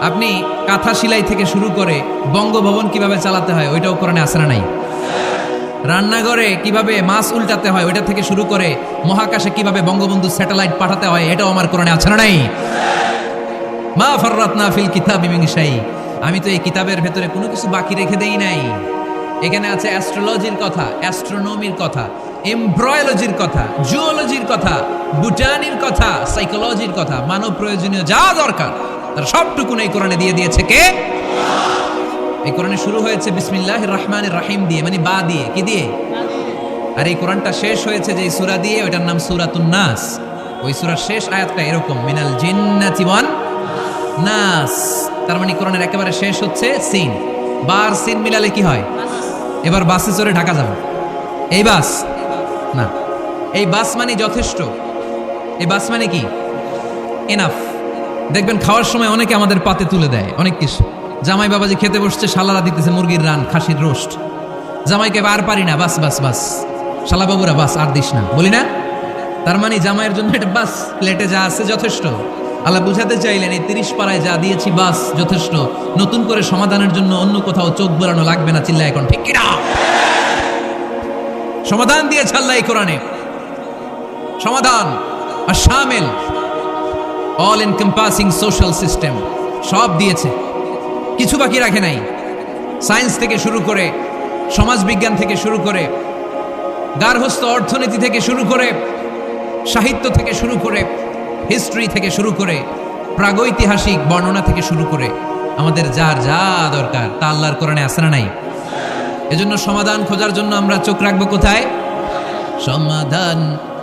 আপনি কাঁথা সেলাই থেকে শুরু করে বঙ্গভবন কিভাবে চালাতে হয় ওইটাও কোরআনে আছে না নাই? রান্নাঘরে কিভাবে মাছ উল্টাতে হয় ওইটা থেকে শুরু করে মহাকাশে কিভাবে বঙ্গবন্ধু স্যাটেলাইট পাঠাতে হয় এটাও আমার কোরআনে আছে না নাই? মা ফাররাতনা ফিল কিতাবি মিন শাই, আমি তো এই কিতাবের ভেতরে কোনো কিছু বাকি রেখে দেই নাই। এখানে আছে অ্যাস্ট্রোলজির কথা, অ্যাস্ট্রোনমির কথা, এমব্রয়োলজির কথা, জুওলজির কথা, বুটানির কথা, সাইকোলজির কথা, মানব প্রয়োজনীয় যা দরকার তার সবটুকু এই কোরআনে দিয়ে দিয়েছে কে? এই কোরআনে শুরু হয়েছে বিসমিল্লাহির রহমানির রহিম দিয়ে, মানে বা দিয়ে। কি দিয়ে? আর এই কোরআনটা শেষ হয়েছে যে সূরা দিয়ে, ওইটার নাম সূরাতুন নাস। ওই সূরার শেষ আয়াতটা এরকম, মিনাল জিন্নাতি ওয়ান নাস। তার মানে কোরআনের একেবারে শেষ হচ্ছে সিন। বার সিন মিলালে কি হয়? এবার বাসে চড়ে ঢাকা যাবে। এই বাস না, এই বাস মানে যথেষ্ট, এই বাস মানে কি? এনাফ। দেখবেন খাওয়ার সময় অনেকে আমাদের পাতে তুলে দেয় অনেক কিছু, জামাই বাবাজি খেতে বসছে, শালারা দিতেছে মুরগির রান, খাসির রোস্ট। জামাইকে আর পারি না, বাস বাস বাস, শালা বাবুরা বাস আর দিস না, বলি না? তার মানে জামাইয়ের জন্য এটা বাস, প্লেটে যা আছে যথেষ্ট। আল্লাহ বুঝাতে চাইলেন এই 30 পাড়ায় যা দিয়েছি বাস যথেষ্ট, নতুন করে সমাধানের জন্য অন্য কোথাও চোখ বোলানো লাগবে না। চিল্লা এখন ঠিক কিনা? সমাধান দিয়েছে আল্লাহ এই কোরআনে, সমাধান আর শামিল, অল এনকম্পাসিং সোশ্যাল সিস্টেম সব দিয়েছে, কিছু বাকি রাখে নাই। সায়েন্স থেকে শুরু করে, সমাজ বিজ্ঞান থেকে শুরু করে, গার্হস্থ্য অর্থনীতি থেকে শুরু করে, সাহিত্য থেকে শুরু করে, হিস্ট্রি থেকে শুরু করে, প্রাগৈতিহাসিক বর্ণনা থেকে শুরু করে, আমাদের যার যা দরকার তা আল্লাহর কোরআনে আছে না নাই? এজন্য সমাধান খোঁজার জন্য আমরা চোখ রাখবো কোথায়? সমাধান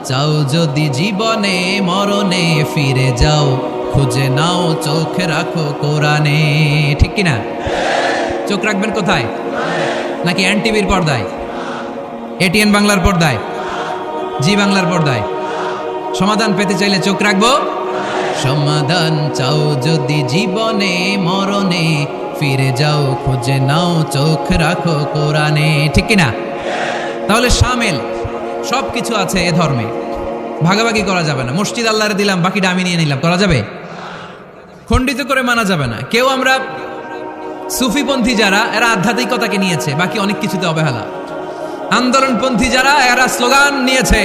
চাও যদি জীবনে, মরণে ফিরে যাও, খুঁজে নাও চোখ রাখো কোরআনে। ঠিক কিনা? চোখ রাখবেন কোথায়? নাকি এনটিভির পর্দায়, এটিএন বাংলার পর্দায়, জি বাংলার পর্দায়? সমাধান পেতে চাইলে চোখ রাখবো। সমাধান চাও যদি জীবনে, মরণে ফিরে যাও, খুঁজে নাও চোখ রাখো কোরআনে। ঠিক কিনা? তাহলে শামিল সব কিছু আছে এ ধর্মে, ভাগাভাগি করা যাবে না। মসজিদ আল্লাহরে দিলাম, বাকিটা আমি নিয়ে নিলাম, করা যাবে? খণ্ডিত করে মানা যাবে না। কেউ আমরা সুফিপন্থী যারা, এরা আধ্যাত্মিকতাকে নিয়েছে, বাকি অনেক কিছুতে অবহেলা। আন্দোলনপন্থী যারা, এরা স্লোগান নিয়েছে,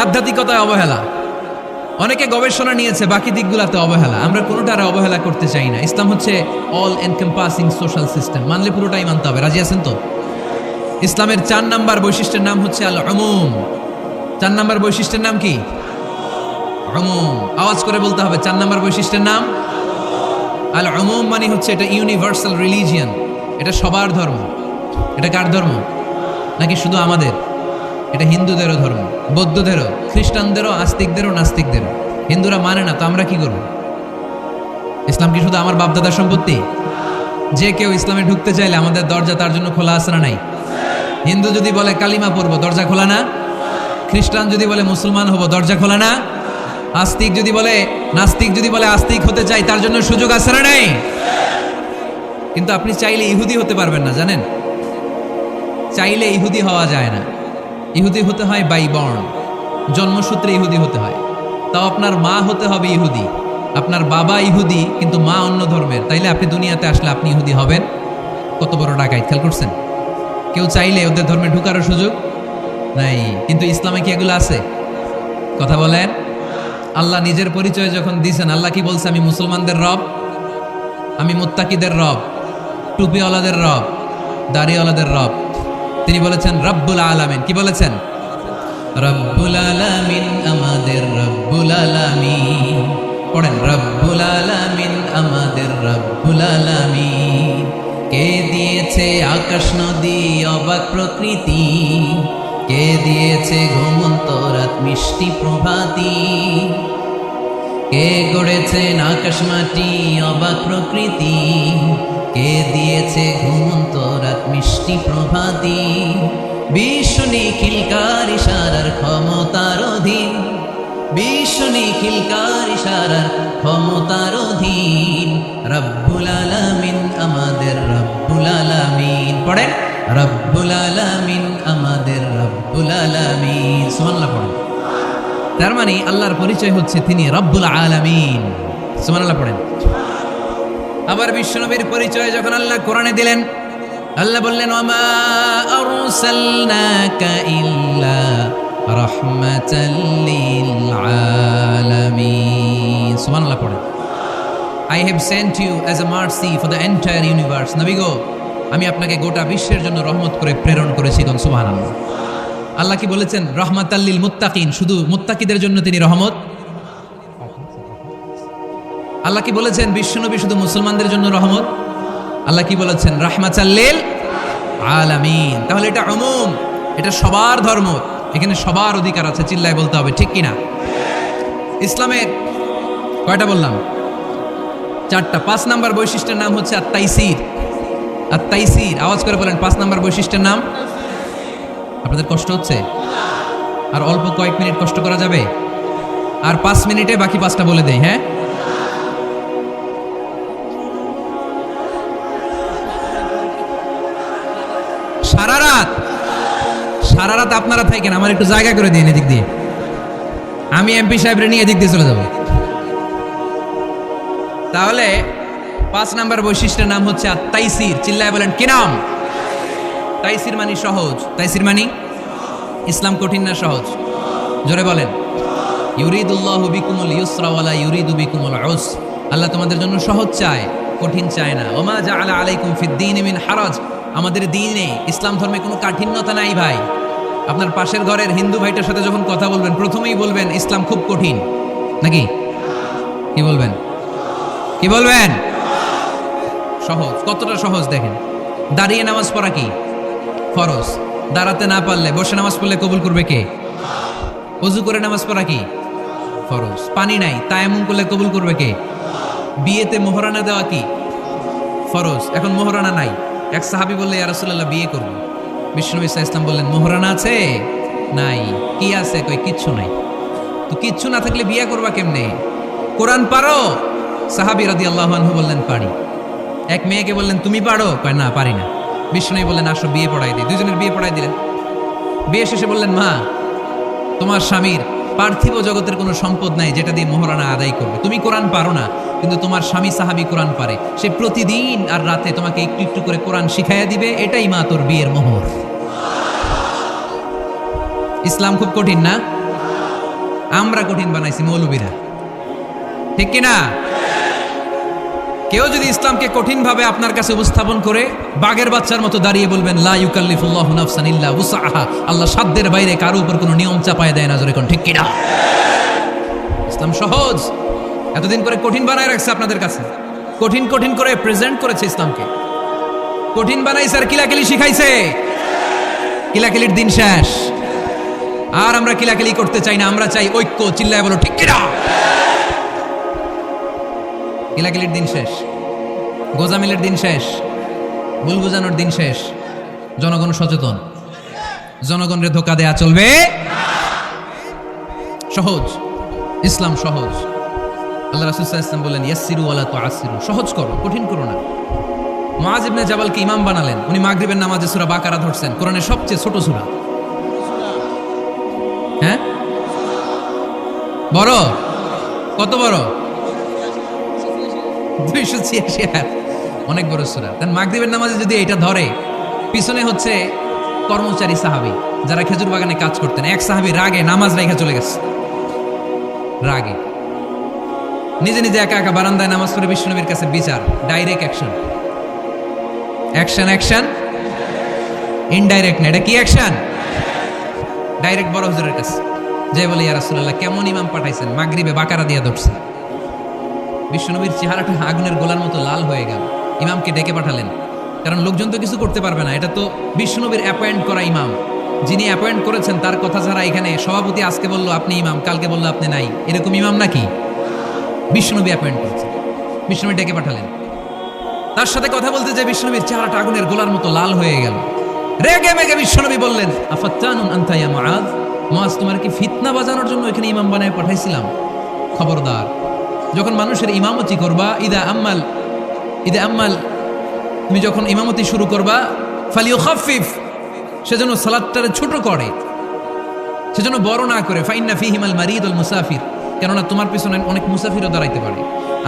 আধ্যাত্মিকতায় অবহেলা। অনেকে গবেষণা নিয়েছে, বাকি দিকগুলোতে অবহেলা। আমরা কোনোটারে অবহেলা করতে চাই না। ইসলাম হচ্ছে অল এনকম্পাসিং সোশ্যাল সিস্টেম, মানলে পুরোটাই মানতে হবে। রাজি আছেন তো? ইসলামের 4 নাম্বার বৈশিষ্ট্যের নাম হচ্ছে আল উমুম। 4 নাম্বার বৈশিষ্ট্যের নাম কি? উমুম। আওয়াজ করে বলতে হবে, 4 নাম্বার বৈশিষ্ট্যের নাম আল উমুম। মানে হচ্ছে এটা ইউনিভার্সাল রিলিজিয়ান, এটা সবার ধর্ম। এটা কার ধর্ম? নাকি শুধু আমাদের? এটা হিন্দুদেরও ধর্ম, বৌদ্ধদেরও, খ্রিস্টানদেরও, আস্তিকদেরও, নাস্তিকদেরও। হিন্দুরা মানে না তো আমরা কি করব? ইসলাম কি শুধু আমার বাপদাদার সম্পত্তি? যে কেউ ইসলামে ঢুকতে চাইলে আমাদের দরজা তার জন্য খোলা আছে না নাই? হিন্দু যদি বলে কালিমা পড়বো, দরজা খোলা না? খ্রিস্টান যদি বলে মুসলমান হবো, দরজা খোলা না? আস্তিক যদি বলে, নাস্তিক যদি বলে আস্তিক হতে চাই, তার জন্য সুযোগ আছে না নাই? কিন্তু আপনি চাইলে ইহুদি হতে পারবেন না, জানেন? চাইলে ইহুদি হওয়া যায় না। ইহুদি হতে হয় বাই বর্ন, জন্মসূত্রে ইহুদি হতে হয়। তাও আপনার মা হতে হবে ইহুদি, আপনার বাবা ইহুদি কিন্তু মা অন্য ধর্মের, তাইলে আপনি দুনিয়াতে আসলে আপনি ইহুদি হবেন? কত বড় ডাকাইত, খেয়াল করছেন? কেউ চাইলে ওদের ধর্মে ঢুকারও সুযোগ নাই। কিন্তু ইসলামে কি এগুলো আছে? কথা বলেন। আল্লাহ নিজের পরিচয় যখন দিয়েছেন, আল্লাহ কি বলছে? আমি মুসলমানদের রব, আমি মুত্তাকিদের রব, টুপিওয়ালাদের রব, দাড়িওয়ালাদের রব। তিনি বলেছেন রব্বুল আলামিন। কি বলেছেন? রব্বুল আলামিন, আমাদের রব্বুল আলামিন। পড়েন, রব্বুল আলামিন, আমাদের রব্বুল আলামিন। কে দিয়েছে আকাশ নদী অবাক প্রকৃতি, কে দিয়েছে ঘুমন্ত রাত মিষ্টি প্রভাতী, কে গড়েছেন আকাশ মাটি অবাক প্রকৃতি, কে দিয়েছে ঘুমন্ত রাত মিষ্টি প্রভাতী। বিশ্ব নিখিলকার ইশারার ক্ষমতার অধীন, বিশ্ব নিখিলকার ইশারার ক্ষমতার অধীন। রব্বুল আলামিন, আমাদের রব্বুল আলামিন। পড়েন, রব্বুল আলামিন, আমাদের রব্বুল আলামিন। সুবহানাল্লাহ পড়েন। তার মানে আল্লাহর পরিচয় হচ্ছে তিনি রব্বুল আলামিন। সুবহানাল্লাহ পড়েন। আবার বিশ্বনবীর পরিচয় যখন আল্লাহ কোরআনে দিলেন, আল্লাহ বললেন ওয়ামা আরসালনাকা ইল্লা রাহমাতাল লিল আলামিন। সুবহানাল্লাহ পড়েন। I have sent you as a mercy for the entire universe. নবী গো, আমি আপনাকে গোটা বিশ্বের জন্য রহমত করে প্রেরণ করেছি। কোন সুবহানাল্লাহ। আল্লাহ কি বলেছেন? রাহমাতাল লিল মুত্তাকিন, শুধু মুত্তাকিদের জন্য তিনি রহমত। আল্লাহ কি বলেছেন? বিশ্বনবী শুধু মুসলমানদের জন্য রহমত। আল্লাহ কি বলেছেন? রাহমাতাল লিল আলামিন। তাহলে এটা উমুম, এটা সবার ধর্ম, এখানে সবার অধিকার আছে। চিল্লায় বলতে হবে, ঠিক কিনা? ইসলামের কয়টা বললাম? 4টা। 5 নাম্বার বৈশিষ্ট্যের নাম হচ্ছে আত-তাইসির। আত-তাইসির, আওয়াজ করে বলেন 5 নাম্বার বৈশিষ্ট্যের নাম। আপনাদের কষ্ট হচ্ছে? আর অল্প কয়েক মিনিট কষ্ট করা যাবে? আর 5 মিনিটে বাকি 5টা বলে দেই। হ্যাঁ, রাত? সারা রাত আপনারা থাকেন, আমার একটু জায়গা করে দিন এদিক দিয়ে, আমি এমপি সাহেবরে নিয়ে এদিক দিয়ে চলে যাব। তাহলে 5 নাম্বার বৈশিষ্ট্যের নাম হচ্ছে আত-তাইসির। চিল্লায় বলেন কি নাম? তাইসির মানে সহজ। তাইসির মানে ইসলাম কঠিন না সহজ? জোরে বলেন। ইউরিদুল্লাহু বিকুমুল ইউসরা ওয়ালা ইউরিদু বিকুমুল উসর। আল্লাহ তোমাদের জন্য সহজ চায়, কঠিন চায় না। ওমা জাআলা আলাইকুম ফিদ-দীনি মিন হারাজ। আমাদের দ্বীনে, ইসলাম ধর্মে কোনো কাঠিন্যতা নাই ভাই। আপনার পাশের ঘরের হিন্দু ভাইটার সাথে যখন কথা বলবেন, প্রথমেই বলবেন ইসলাম খুব কঠিন, নাকি? কি বলবেন? কি বলবেন? সহজ। কতটা সহজ দেখেন। দাঁড়িয়ে নামাজ পড়া কি ফরজ, দাঁড়াতে না পারলে বসে নামাজ পড়লে কবুল করবে কে? ওযু করে নামাজ পড়া কি ফরজ। পানি নাই, তায়াম্মুম করলে কবুল করবে কে? বিয়েতে মোহরানা দেওয়া কি ফরজ। এখন মোহরানা নাই, এক সাহাবী বললে ইয়া রাসূলুল্লাহ বিয়ে করব। বিষ্ণু ইসা ইসলাম বললেন মোহরানা আছে? নাই। কি আছে? কই কিচ্ছু নাই। তো কিচ্ছু না থাকলে বিয়ে করবা কেমনে? কোরআন পারো? সাহাবী রাদিয়াল্লাহু আনহু বললেন পারি। এক মেয়েকে বললেন তুমি পারো? কয় না পারি না। বিষ্ণু বললেন আসো বিয়ে পড়াই দিই। দুজনের বিয়ে পড়াই দিলেন। বিয়ে শেষে বললেন মা, তোমার স্বামীর পার্থিব জগতের কোনো সম্পদ নাই যেটা দিয়ে মোহরানা আদায় করবে। তুমি কোরআন পারো না, কিন্তু তোমার স্বামী সাহাবী কোরআন পারে। সে প্রতিদিন আর রাতে তোমাকে একটু একটু করে কোরআন শিখাইয়া দিবে। এটাই মা তোর বিয়ের মোহর। ইসলাম খুব কঠিন না? আমরা কঠিন বানাইছি মৌলবীরা, ঠিক কিনা? কেউ যদি ইসলামকে কঠিন ভাবে আপনার কাছে উপস্থাপন করে, বাঘের বাচ্চার মতো দাঁড়িয়ে বলবেন লা ইউকাল্লিফুল্লাহু নাফসান ইল্লা উসআহা। আল্লাহ সাধ্যের বাইরে কারো উপর কোনো নিয়ম চাপায় দেয় না। জোরে কোন ঠিক কিনা? ইসলাম সহজ। এতদিন করে কঠিন বানায় রাখছে আপনাদের কাছে, কঠিন কঠিন করে প্রেজেন্ট করেছে ইসলামকে। কঠিন বানাইছে আর কিলাকিলি শিখাইছে। কিলাকিলির দিন শেষ। আর আমরা কিলাকিলি করতে চাই না, আমরা চাই ঐক্য। চিল্লায় বলো ঠিক কিনা? কিলাকিলির দিন শেষ, গোজামিলের দিন শেষ, ভুল বুঝানোর দিন শেষ। জনগণ সচেতন, জনগণের ধোকা দেয়া চলবে। সহজ, ইসলাম সহজ। আল্লাহ রাসূল সাল্লাল্লাহু আলাইহি ওয়াসাল্লাম বলেন ইয়াসসিরু ওয়ালা তুআসসিরু। সহজ করো, কঠিন করো না। মুআয ইবনে জাবালকে ইমাম বানালেন। উনি মাগরিবের নামাজে সূরা বাকারা ধরছেন, কোরআনের সবচেয়ে ছোট সূরা। হ্যাঁ, বড়? কত বড়? 286 আয়াত, অনেক বড় সূরা। তার মাগরিবের নামাজে যদি এটা ধরে, পিছনে হচ্ছে কর্মচারী সাহাবী যারা খেজুর বাগানে কাজ করতেন। এক সাহাবী রাগে নামাজ রাইখা চলে গেছে, রাগে নিজে নিজে একা একা বারান্দায় নামাজ পড়ে বিশ্বনবীর কাছে বিচার। Direct action, action action, indirect না। এটা কি অ্যাকশন? ডাইরেক্ট বড় হুজুরের কাছে যে বলে ইয়া রাসূলুল্লাহ কেমন ইমাম পাঠাইছেন, মাগরিবে বাকারা দিয়া ধরছে। বিশ্বনবীর চেহারাটা আগুনের গোলার মতো লাল হয়ে গেল। ইমামকে ডেকে পাঠালেন, কারণ লোকজন তো কিছু করতে পারবে না। এটা তো বিশ্বনবীর অ্যাপয়েন্ট করা ইমাম। যিনি অ্যাপয়েন্ট করেছেন তার কথা ছাড়া এখানে সভাপতি আজকে বললো আপনি ইমাম, কালকে বললো আপনি নাই, এরকম ইমাম নাকি? বিশ্বনবী অ্যাপয়েন্ট করেছেন। বিশ্বনবী ডেকে পাঠালেন, তার সাথে কথা বলতে যে বিশ্বনবীর চেহারাটা আগুনের গোলার মতো লাল হয়ে গেল। রেগে মেগে বিশ্বনবী বললেন আফাত্তানুন আনতা ইয়া মুআয। মুআয, তোমার কি ফিতনা বাজানোর জন্য এখানে ইমাম বানায় পাঠাইছিলাম? খবরদার, যখন মানুষের ইমামতি করবা, ইদা আম্মাল, তুমি যখন ইমামতি শুরু করবা, ফালিয়ুখাফফিফ, সেজন্য সালাতটারে ছোট করে, সেজন্য বড় না করে। ফাইন্না ফীহিমাল মারিদ ওয়াল মুসাফির, কেননা তোমার পিছনে অনেক মুসাফিরও দাঁড়াইতে পারে।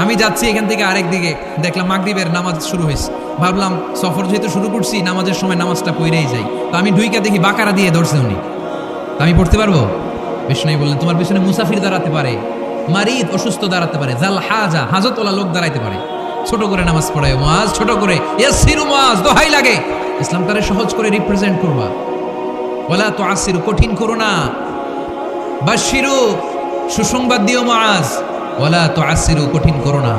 আমি যাচ্ছি এখান থেকে আরেক দিকে, দেখলাম মাগরিবের নামাজ শুরু হয়েছে, ভাবলাম সফর যেহেতু শুরু করছি, নামাজের সময় নামাজটা পড়েই যাই। তো আমি ঢুইকা দেখি বাকারা দিয়ে ধরছে উনি, আমি পড়তে পারবো? বিষ্ণু বললেন তোমার পিছনে মুসাফির দাঁড়াতে পারে, মারিদ অসুস্থ দাঁড়াতে পারে, জাল হাজা হাজতওয়ালা লোক দাঁড়াইতে পারে। ছোট করে নামাজ পড়ায় মুআয, ছোট করে। ইয়াসসিরু মুআয, দোহাই লাগে, ইসলামটারে সহজ করে রিপ্রেজেন্ট করবা। ওয়ালা তুআসসিরু, কঠিন করো না। বাশশিরু, সুসংবাদ দিও মুআয। ওয়ালা তুআসসিরু, কঠিন করো না।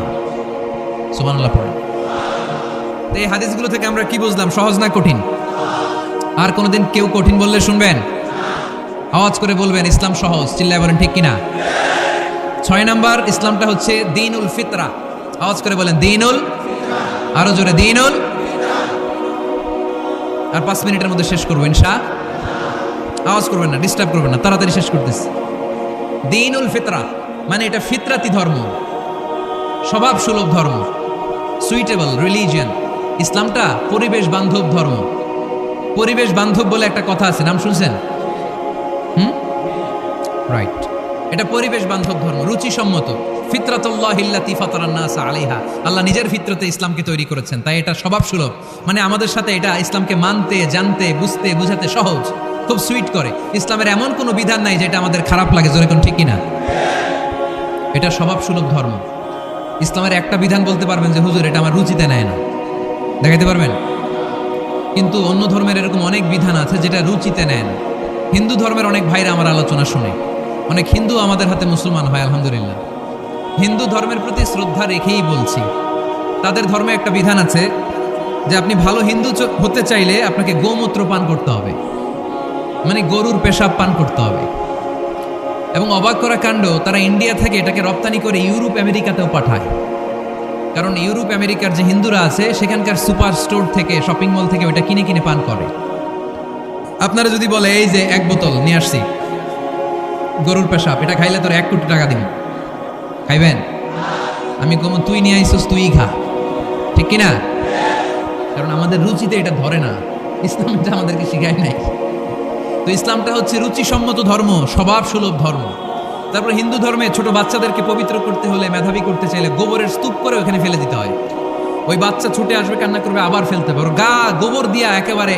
সুবহানাল্লাহ পড়েন। এই হাদিসগুলো থেকে আমরা কি বুঝলাম? সহজ না কঠিন? আর কোনোদিন কেউ কঠিন বললে শুনবেন? আওয়াজ করে বলবেন ইসলাম সহজ। চিল্লায় বলেন ঠিক কিনা? 6 নাম্বার, ইসলামটা হচ্ছে দীনুল ফিতরা। আওয়াজ করে বলেন দীনুল, আরো জোরে দীনুল। আর 5 মিনিটের মধ্যে শেষ করবো ইনশাআল্লাহ। আওয়াজ করবেন না, ডিস্টার্ব করবেন না, তাড়াতাড়ি শেষ করতেছি। দীনুল ফিতরা মানে এটা ফিতরাতি ধর্ম, স্বভাব সুলভ ধর্ম, সুইটেবল রিলিজিয়ন। ইসলামটা পরিবেশ বান্ধব ধর্ম। পরিবেশ বান্ধব বলে একটা কথা আছে, নাম শুনছেন? রাইট, এটা পরিবেশ বান্ধব ধর্ম, রুচিসম্মত। ফিতরাতুল্লাহিল্লাতী ফাতারান নাস আলাইহা, আল্লাহ নিজের ফিতরতে ইসলামকে তৈরি করেছেন, তাই এটা স্বভাব সুলভ। মানে আমাদের সাথে এটা ইসলামকে মানতে, জানতে, বুঝতে, বুঝাতে সহজ, খুব সুইট করে। ইসলামের এমন কোনো বিধান নাই যেটা আমাদের খারাপ লাগে, জোরে কোন ঠিক কিনা? এটা স্বভাব সুলভ ধর্ম। ইসলামের একটা বিধান বলতে পারবেন যে হুজুর এটা আমার রুচিতে নেয় না, দেখাইতে পারবেন? কিন্তু অন্য ধর্মের এরকম অনেক বিধান আছে যেটা রুচিতে নেন। হিন্দু ধর্মের অনেক ভাইরা আমার আলোচনা শুনে, অনেক হিন্দু আমাদের হাতে মুসলমান হয় আলহামদুলিল্লাহ। হিন্দু ধর্মের প্রতি শ্রদ্ধা রেখেই বলছি, তাদের ধর্মে একটা বিধান আছে যে আপনি ভালো হিন্দু হতে চাইলে আপনাকে গোমূত্র পান করতে হবে, মানে গরুর পেশাব পান করতে হবে। এবং অবাক করা কাণ্ড, তারা ইন্ডিয়া থেকে এটাকে রপ্তানি করে ইউরোপ আমেরিকাতেও পাঠায়। কারণ ইউরোপ আমেরিকার যে হিন্দুরা আছে সেখানকার সুপার স্টোর থেকে, শপিং মল থেকে ওটা কিনে কিনে পান করে। আপনারা যদি বলে এই যে এক বোতল নিয়ে আসছি গরুর পেশাব, এটা খাইলে তোর 1 কোটি টাকা দিন, খাইবেন? আমি কমু তুই নিয়ে আইসস, তুই খা, ঠিক কিনা? কারণ আমাদের রুচিতে এটা ধরে না, ইসলামটা আমাদেরকে শিখায় নাই। তো ইসলামটা হচ্ছে রুচিসম্মত ধর্ম, স্বভাব সুলভ ধর্ম। তারপর হিন্দু ধর্মে ছোট বাচ্চাদেরকে পবিত্র করতে হলে, মেধাবী করতে চাইলে গোবরের স্তূপ করে ওখানে ফেলে দিতে হয়। ওই বাচ্চা ছুটে আসবে, কান্না করবে, আবার ফেলতে হবে। ওর গা গোবর দিয়া একেবারে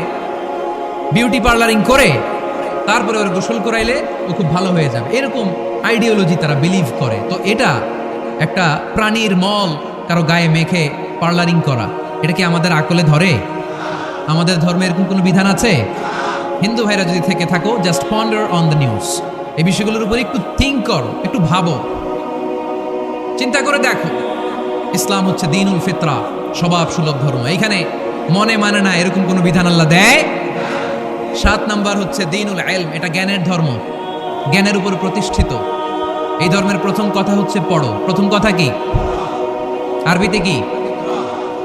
বিউটি পার্লারিং করে তারপরে ওর গোসল করাইলে ও খুব ভালো হয়ে যাবে, এরকম আইডিওলজি তারা বিলিভ করে। তো এটা একটা প্রাণীর মল কারো গায়ে মেখে পার্লারিং করা, এটা কি আমাদের আকলে ধরে? আমাদের ধর্মে এরকম কোনো বিধান আছে? হিন্দু ভাইরা যদি থেকে থাকো, just ponder on the news, এই বিষয়গুলোর উপর একটু থিঙ্ক করো, একটু ভাবো, চিন্তা করে দেখো। ইসলাম হচ্ছে দীনুল ফিতরা, স্বভাব সুলভ ধর্ম। এইখানে মনে মানে না এরকম কোনো বিধান আল্লাহ দেয়। 7 নাম্বার হচ্ছে দীনুল ইলম, এটা জ্ঞানের ধর্ম, জ্ঞানের উপর প্রতিষ্ঠিত। এই ধর্মের প্রথম কথা হচ্ছে পড়ো। প্রথম কথা কি? আরবিতে কি?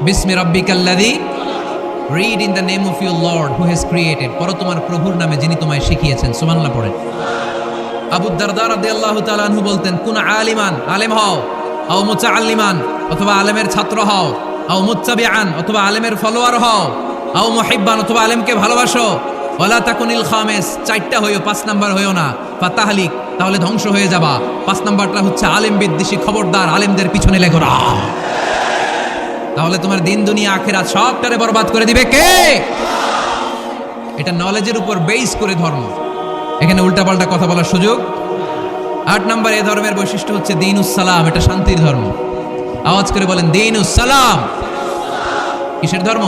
বিসমি রাব্বিকাল্লাযী, read in the name of your lord who has created, পড়ো তোমার প্রভুর নামে যিনি তোমায় শিখিয়েছেন। সুবহানাল্লাহ পড়েন। আবু দারদা রাদিয়াল্লাহু তাআলা আনহু বলতেন, কুন আলিমান, আলেম হও, আও মুতাআল্লিমান, অথবা আলেমের ছাত্র হও, আও মুত্তাবিআন, অথবা আলেমের ফলোয়ার হও, আও মুহিব্বান, অথবা আলেমকে ভালোবাসো, ওয়ালা তাকুনিল খামিস, 4টা হইও, 5 নাম্বার হইও না, ফাতাহলিক, তাহলে ধ্বংস হয়ে যাবা। 5 নাম্বারটা হচ্ছে আলেম বিদ্বেষী, খবরদার আলেমদের পিছনে লেগো না, তাহলে তোমার দিন দুনিয়া আখিরাত সবটারে বরবাদ করে দিবে কে? এটা নলেজের উপর বেস করে ধর্ম, এখানে উল্টাপাল্টা কথা বলার সুযোগ। 8 নাম্বার এই ধর্মের বৈশিষ্ট্য হচ্ছে দীনুস সালাম, এটা শান্তির ধর্ম। আওয়াজ করে বলেন দীনুস সালাম। কিসের ধর্ম?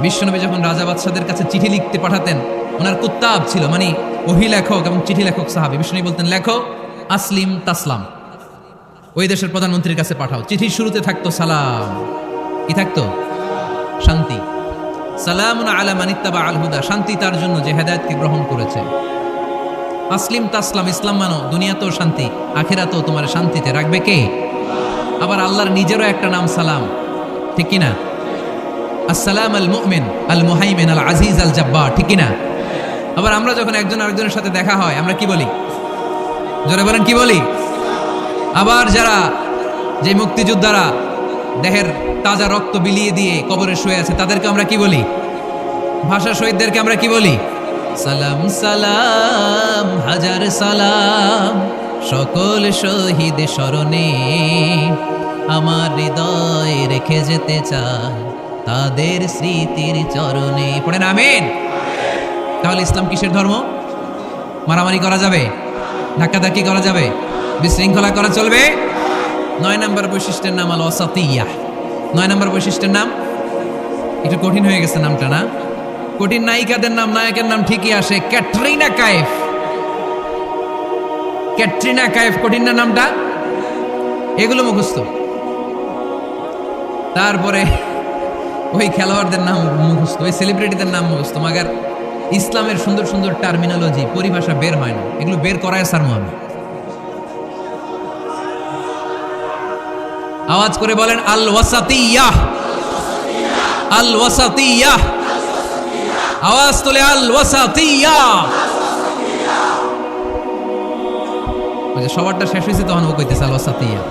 বিশ্বনবী যখন রাজা বাদশাদের কাছে চিঠি লিখতে পাঠাতেন, ওনার কুত্তাব ছিল, মানে ওহী লেখক এবং চিঠি লেখক সাহাবী। বিশ্বনবী বলতেন লেখো আসলিম তাসলাম, ওই দেশের প্রধানমন্ত্রীর কাছে পাঠাও। চিঠির শুরুতে থাকতো সালাম, কি থাকতো? শান্তি। সালামুন আলা মান ইত্তাবা আল হুদা, শান্তি তার জন্য যে হেদায়েতকে গ্রহণ করেছে। আসলিম তাসলাম, ইসলাম মানো, দুনিয়াতেও শান্তি, আখিরাতেও তোমার শান্তিতে রাখবে কে? আবার আল্লাহর নিজেরও একটা নাম সালাম, ঠিক কি না? আসসালাম আল মুমিন আল মুহাইমিন আল আজিজ আল জাব্বার, ঠিক কি না? আবার আমরা যখন একজন আরেকজনের সাথে দেখা হয় আমরা কি বলি? জোরে বলেন কি বলি? আবার যারা, যে মুক্তিযোদ্ধারা দেহের তাজা রক্ত বিলিয়ে দিয়ে কবরে শুয়ে আছে, তাদেরকে আমরা কি বলি? ভাষা শহীদদেরকে আমরা কি বলি? সালাম সালাম হাজার সালাম, সকল শহীদ স্মরণে আমার হৃদয় রেখে যেতে চাই তাদের স্মৃতির চরণে। পড়েন আমিন। তাহলে ইসলাম কিসের ধর্ম? মারামারি করা যাবে? ধাক্কাধাক্কি করা যাবে? বিশৃঙ্খলা করা চলবে? 9 নম্বর বৈশিষ্ট্যের নাম আল ওয়াসাতিয়্যাহ। 9 নম্বর বৈশিষ্ট্যের নাম একটু কঠিন হয়ে গেছে নামটা, না? কঠিন নায়িকাদের নাম, নায়কের নাম ঠিকই আসে, ক্যাটরিনা কাইফ। ক্যাটরিনা কাইফ কঠিন না নামটা? এগুলো মুখস্থ। তারপরে ওই খেলোয়াড়দের নাম মুখস্থ, ওই সেলিব্রিটিদের নাম মুখস্থ, মাগার ইসলামের সুন্দর সুন্দর টার্মিনোলজি, পরিভাষা বের হয় না। এগুলো বের করায় স্যার মোহাম্মদ। আওয়াজ করে বলেন আল ওয়াসাতিয়্যাহ, আল ওয়াসাতিয়্যাহ, আওয়াজ তুলে আল ওয়াসাতিয়্যাহ। ওই যে সবারটা শেষ হয়েছে তখন ও কইতেছে আল ওয়াসাতিয়্যাহ,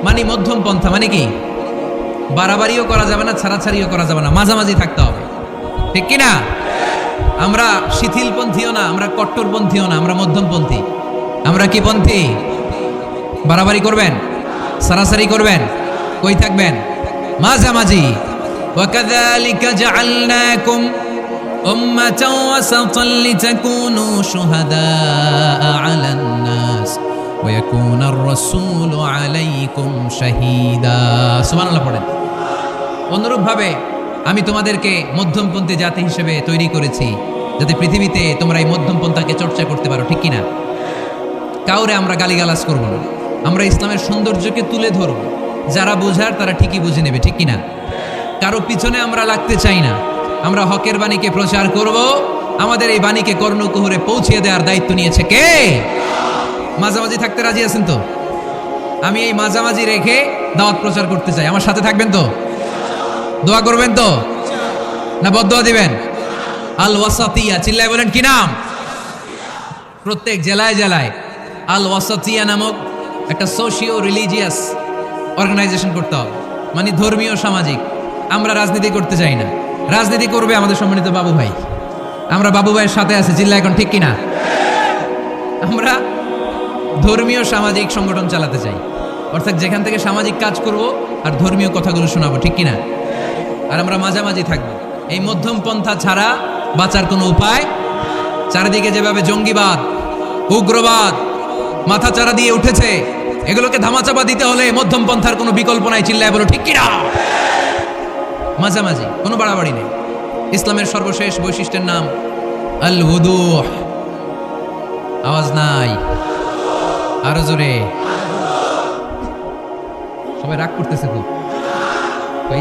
মানে মধ্যম পন্থা। মানে কি? বাড়াবাড়িও করা যাবে না, ছাড়াছাড়িও করা যাবে না, মাঝামাঝি থাকতে হবে। ঠিক কিনা? আমরা শিথিলপন্থীও না, আমরা কট্টরপন্থীও না, আমরা মধ্যমপন্থী। আমরা কি পন্থী? বাড়াবাড়ি করবেন, সারাসারি করবেন, কই থাকবেন? মাঝামাঝি। ওয়াকাযালিকা জাআলনাকুম উম্মাতাও ওয়াসাতান লিতাকুনু শুহাদাআ আলান নাস ওয়া ইয়াকুনার রাসূলু আলাইকুম শাহীদা। সুবহানাল্লাহ পড়েন। অনুরূপভাবে আমি তোমাদেরকে মধ্যমপন্থী জাতি হিসেবে তৈরি করেছি, যাতে পৃথিবীতে তোমরা এই মধ্যমপন্থাকে চর্চা করতে পারো। ঠিক কিনা? কাউরে আমরা গালিগালাজ করব না, আমরা ইসলামের সৌন্দর্যকে তুলে ধরব। যারা বোঝার তারা ঠিকই বুঝে নেবে। ঠিক কিনা? কারো পিছনে আমরা লাগতে চাই না, আমরা হকের বাণীকে প্রচার করব। আমাদের এই বাণীকে কর্ণকুহরে পৌঁছে দেওয়ার দায়িত্ব নিয়েছে কে? মাঝামাঝি থাকতে রাজি আছেন তো? আমি এই মাঝামাঝি রেখে দাওয়াত প্রচার করতে চাই। আমার সাথে থাকবেন তো? দোয়া করবেন তো? না বদদোয়া দিবেন? আল ওয়াসাতিয়া, চিল্লায় বলেন কি নাম? প্রত্যেক জেলায় জেলায় আল ওয়াসাতিয়া নামক একটা সোশিও রিলিজিয়াস অর্গানাইজেশন করতে হবে, মানে ধর্মীয় সামাজিক। আমরা রাজনীতি করতে চাই না, রাজনীতি করবে আমাদের সম্মানিত বাবু ভাই। আমরা বাবু ভাইয়ের সাথে আছি, চিল্লা এখন ঠিক কিনা? আমরা ধর্মীয় সামাজিক সংগঠন চালাতে চাই, অর্থাৎ যেখান থেকে সামাজিক কাজ করব আর ধর্মীয় কথাগুলো শোনাবো। ঠিক কিনা? আর আমরা মাঝামাঝি থাকবো। এই মধ্যম পন্থা ছাড়া বাঁচার কোনো উপায়? চারিদিকে যেভাবে জঙ্গিবাদ, উগ্রবাদ মাথা চারা দিয়ে উঠেছে, এগুলোকে ধামাচাপা দিতে হলে মধ্যম পন্থার কোনো বিকল্প নাই। চিল্লায় বলো ঠিক কিনা? মাঝামাঝি, কোনো বাড়াবাড়ি নেই। ইসলামের সর্বশেষ বৈশিষ্ট্যের নাম আল উদুহ। আওয়াজ নাই, আরো জোরে। সবাই রাগ করতেছে খুব,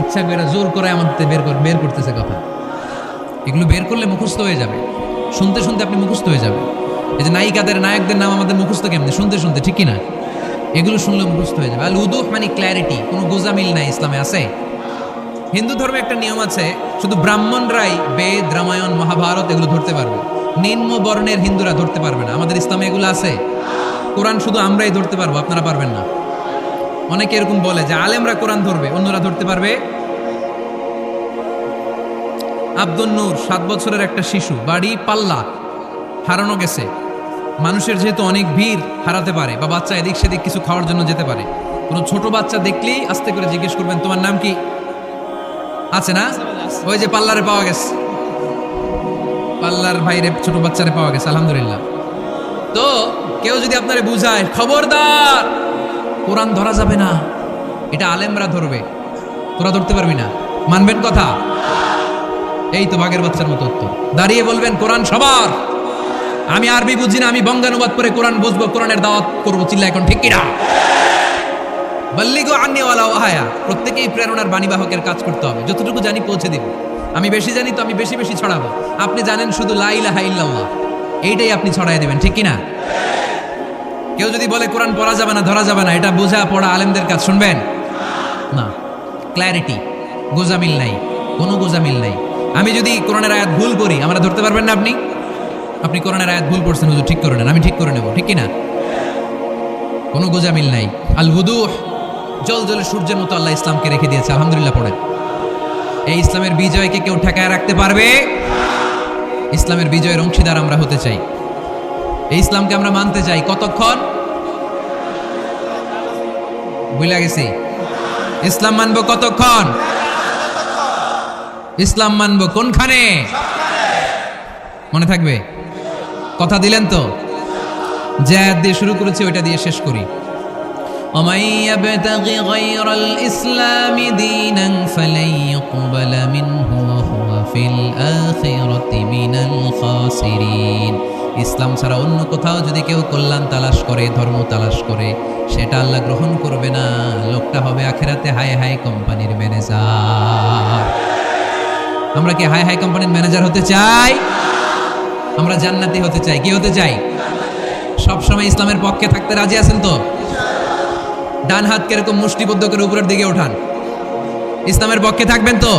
ইচ্ছা করে জোর করে আমাদের বের করতেছে কথা। এগুলো বের করলে মুখস্থ হয়ে যাবে, শুনতে শুনতে আপনি মুখস্থ হয়ে যাবে। এই যে নায়িকাদের নায়কদের নাম আমাদের মুখস্থ কেমনে? শুনতে শুনতে, ঠিক কিনা? এগুলো শুনলে মুখস্থ হয়ে যাবে। আল উদুহ মানে ক্ল্যারিটি, কোনো গোজামিল নাই ইসলামে আছে। হিন্দু ধর্মে একটা নিয়ম আছে, শুধু ব্রাহ্মণরাই বেদ, রামায়ণ, মহাভারত এগুলো ধরতে পারবে, নিম্ন বর্ণের হিন্দুরা ধরতে পারবে না। আমাদের ইসলামে এগুলো আছে। কোরআন শুধু আমরাই ধরতে পারবো, আপনারা পারবেন না। অনেকে এরকম বলে যে আলেমরা কোরআন ধরবে, অন্যরা ধরতে পারবে। আব্দুল নূর 7 বছরের একটা শিশু, বাড়ি পাল্লা, হারানো গেছে। মানুষের যেহেতু অনেক ভিড়, হারাতে পারে, বা বাচ্চা এদিক সেদিক কিছু খাওয়ার জন্য যেতে পারে। কোনো ছোট বাচ্চা দেখলেই আস্তে করে জিজ্ঞেস করবেন তোমার নাম কি? আছে না? ওই যে পাল্লারে পাওয়া গেছে, পাল্লার ভাইরে ছোট বাচ্চারে পাওয়া গেছে, আলহামদুলিল্লাহ। তো কেউ যদি আপনারে বুঝায় খবরদার কোরআন ধরা যাবে না, এটা আলেমরা ধরবে, তোরা ধরতে পারবি না, মানবেন কথা? এই তো বাঘের বাচ্চার মতো উত্তর। দাঁড়িয়ে বলবেন কোরআন সবার। আমি আরবি বুঝি না, আমি বঙ্গানুবাদ করে কোরআন বুঝবো, কোরআনের দাওয়াত করবো। চিল্লা এখন ঠিক কিনা? বাল্লিগু আন্নি ওয়ালাউ আয়া। প্রত্যেকেই প্রেরণার বাণীবাহকের কাজ করতে হবে। যতটুকু জানি পৌঁছে দিব। আমি বেশি জানি তো আমি বেশি বেশি ছড়াবো। আপনি জানেন শুধু লা ইলাহা ইল্লাল্লাহ, এইটাই আপনি ছড়াই দেবেন। ঠিক কিনা? কেউ যদি বলে কোরআন পড়া যাবে না, ধরা যাবে না, এটা বোঝা পড়া আলেমদের কাজ, শুনবেন না। ক্ল্যারিটি, গোজামিল নাই, কোনো গোজামিল নাই। আমি যদি কোরআনের আয়াত ভুল করি, আমরা ধরতে পারবেন না। আপনি কোরআনের আয়াত ভুল করছেন, হুজুর ঠিক করে নেন, আমি ঠিক করে নেব। ঠিক কিনা? কোনো গোজামিল নাই। আল উদুহ, জল জলে সূর্যের মতো আল্লাহ ইসলামকে রেখে দিয়েছে, আলহামদুলিল্লাহ পড়েন। এই ইসলামের বিজয়কে কেউ ঠেকায় রাখতে পারবে? ইসলামের বিজয়ের অংশীদার আমরা হতে চাই, এই ইসলামকে আমরা মানতে চাই। কতক্ষণ? ভুলে গেছি। ইসলাম মানবো কতক্ষণ? ইসলাম মানবো কোনখানে? মনে থাকবে? কথা দিলেন তো? যে আয়াত দিয়ে শুরু করেছি ওইটা দিয়ে শেষ করি। ومن يبتغ غير الإسلام دينا فلن يقبل منه وهو في الآخرة من الخاسرين। ইসলাম ছাড়া অন্য কোথাও যদি কেউ কল্যাণ তালাশ করে, ধর্ম তালাশ করে, সেটা আল্লাহ গ্রহণ করবে না। লোকটা হবে আখিরাতে হাই হাই কোম্পানির ম্যানেজার। আমরা কি হাই হাই কোম্পানির ম্যানেজার হতে চাই? আমরা জান্নাতি হতে চাই। কি হতে চাই? সবসময় ইসলামের পক্ষে থাকতে রাজি আছেন তো? ডান হাত কিরকম মুষ্টিবদ্ধ করে উপরের দিকে ওঠান। ইসলামের পক্ষে থাকবেন তো?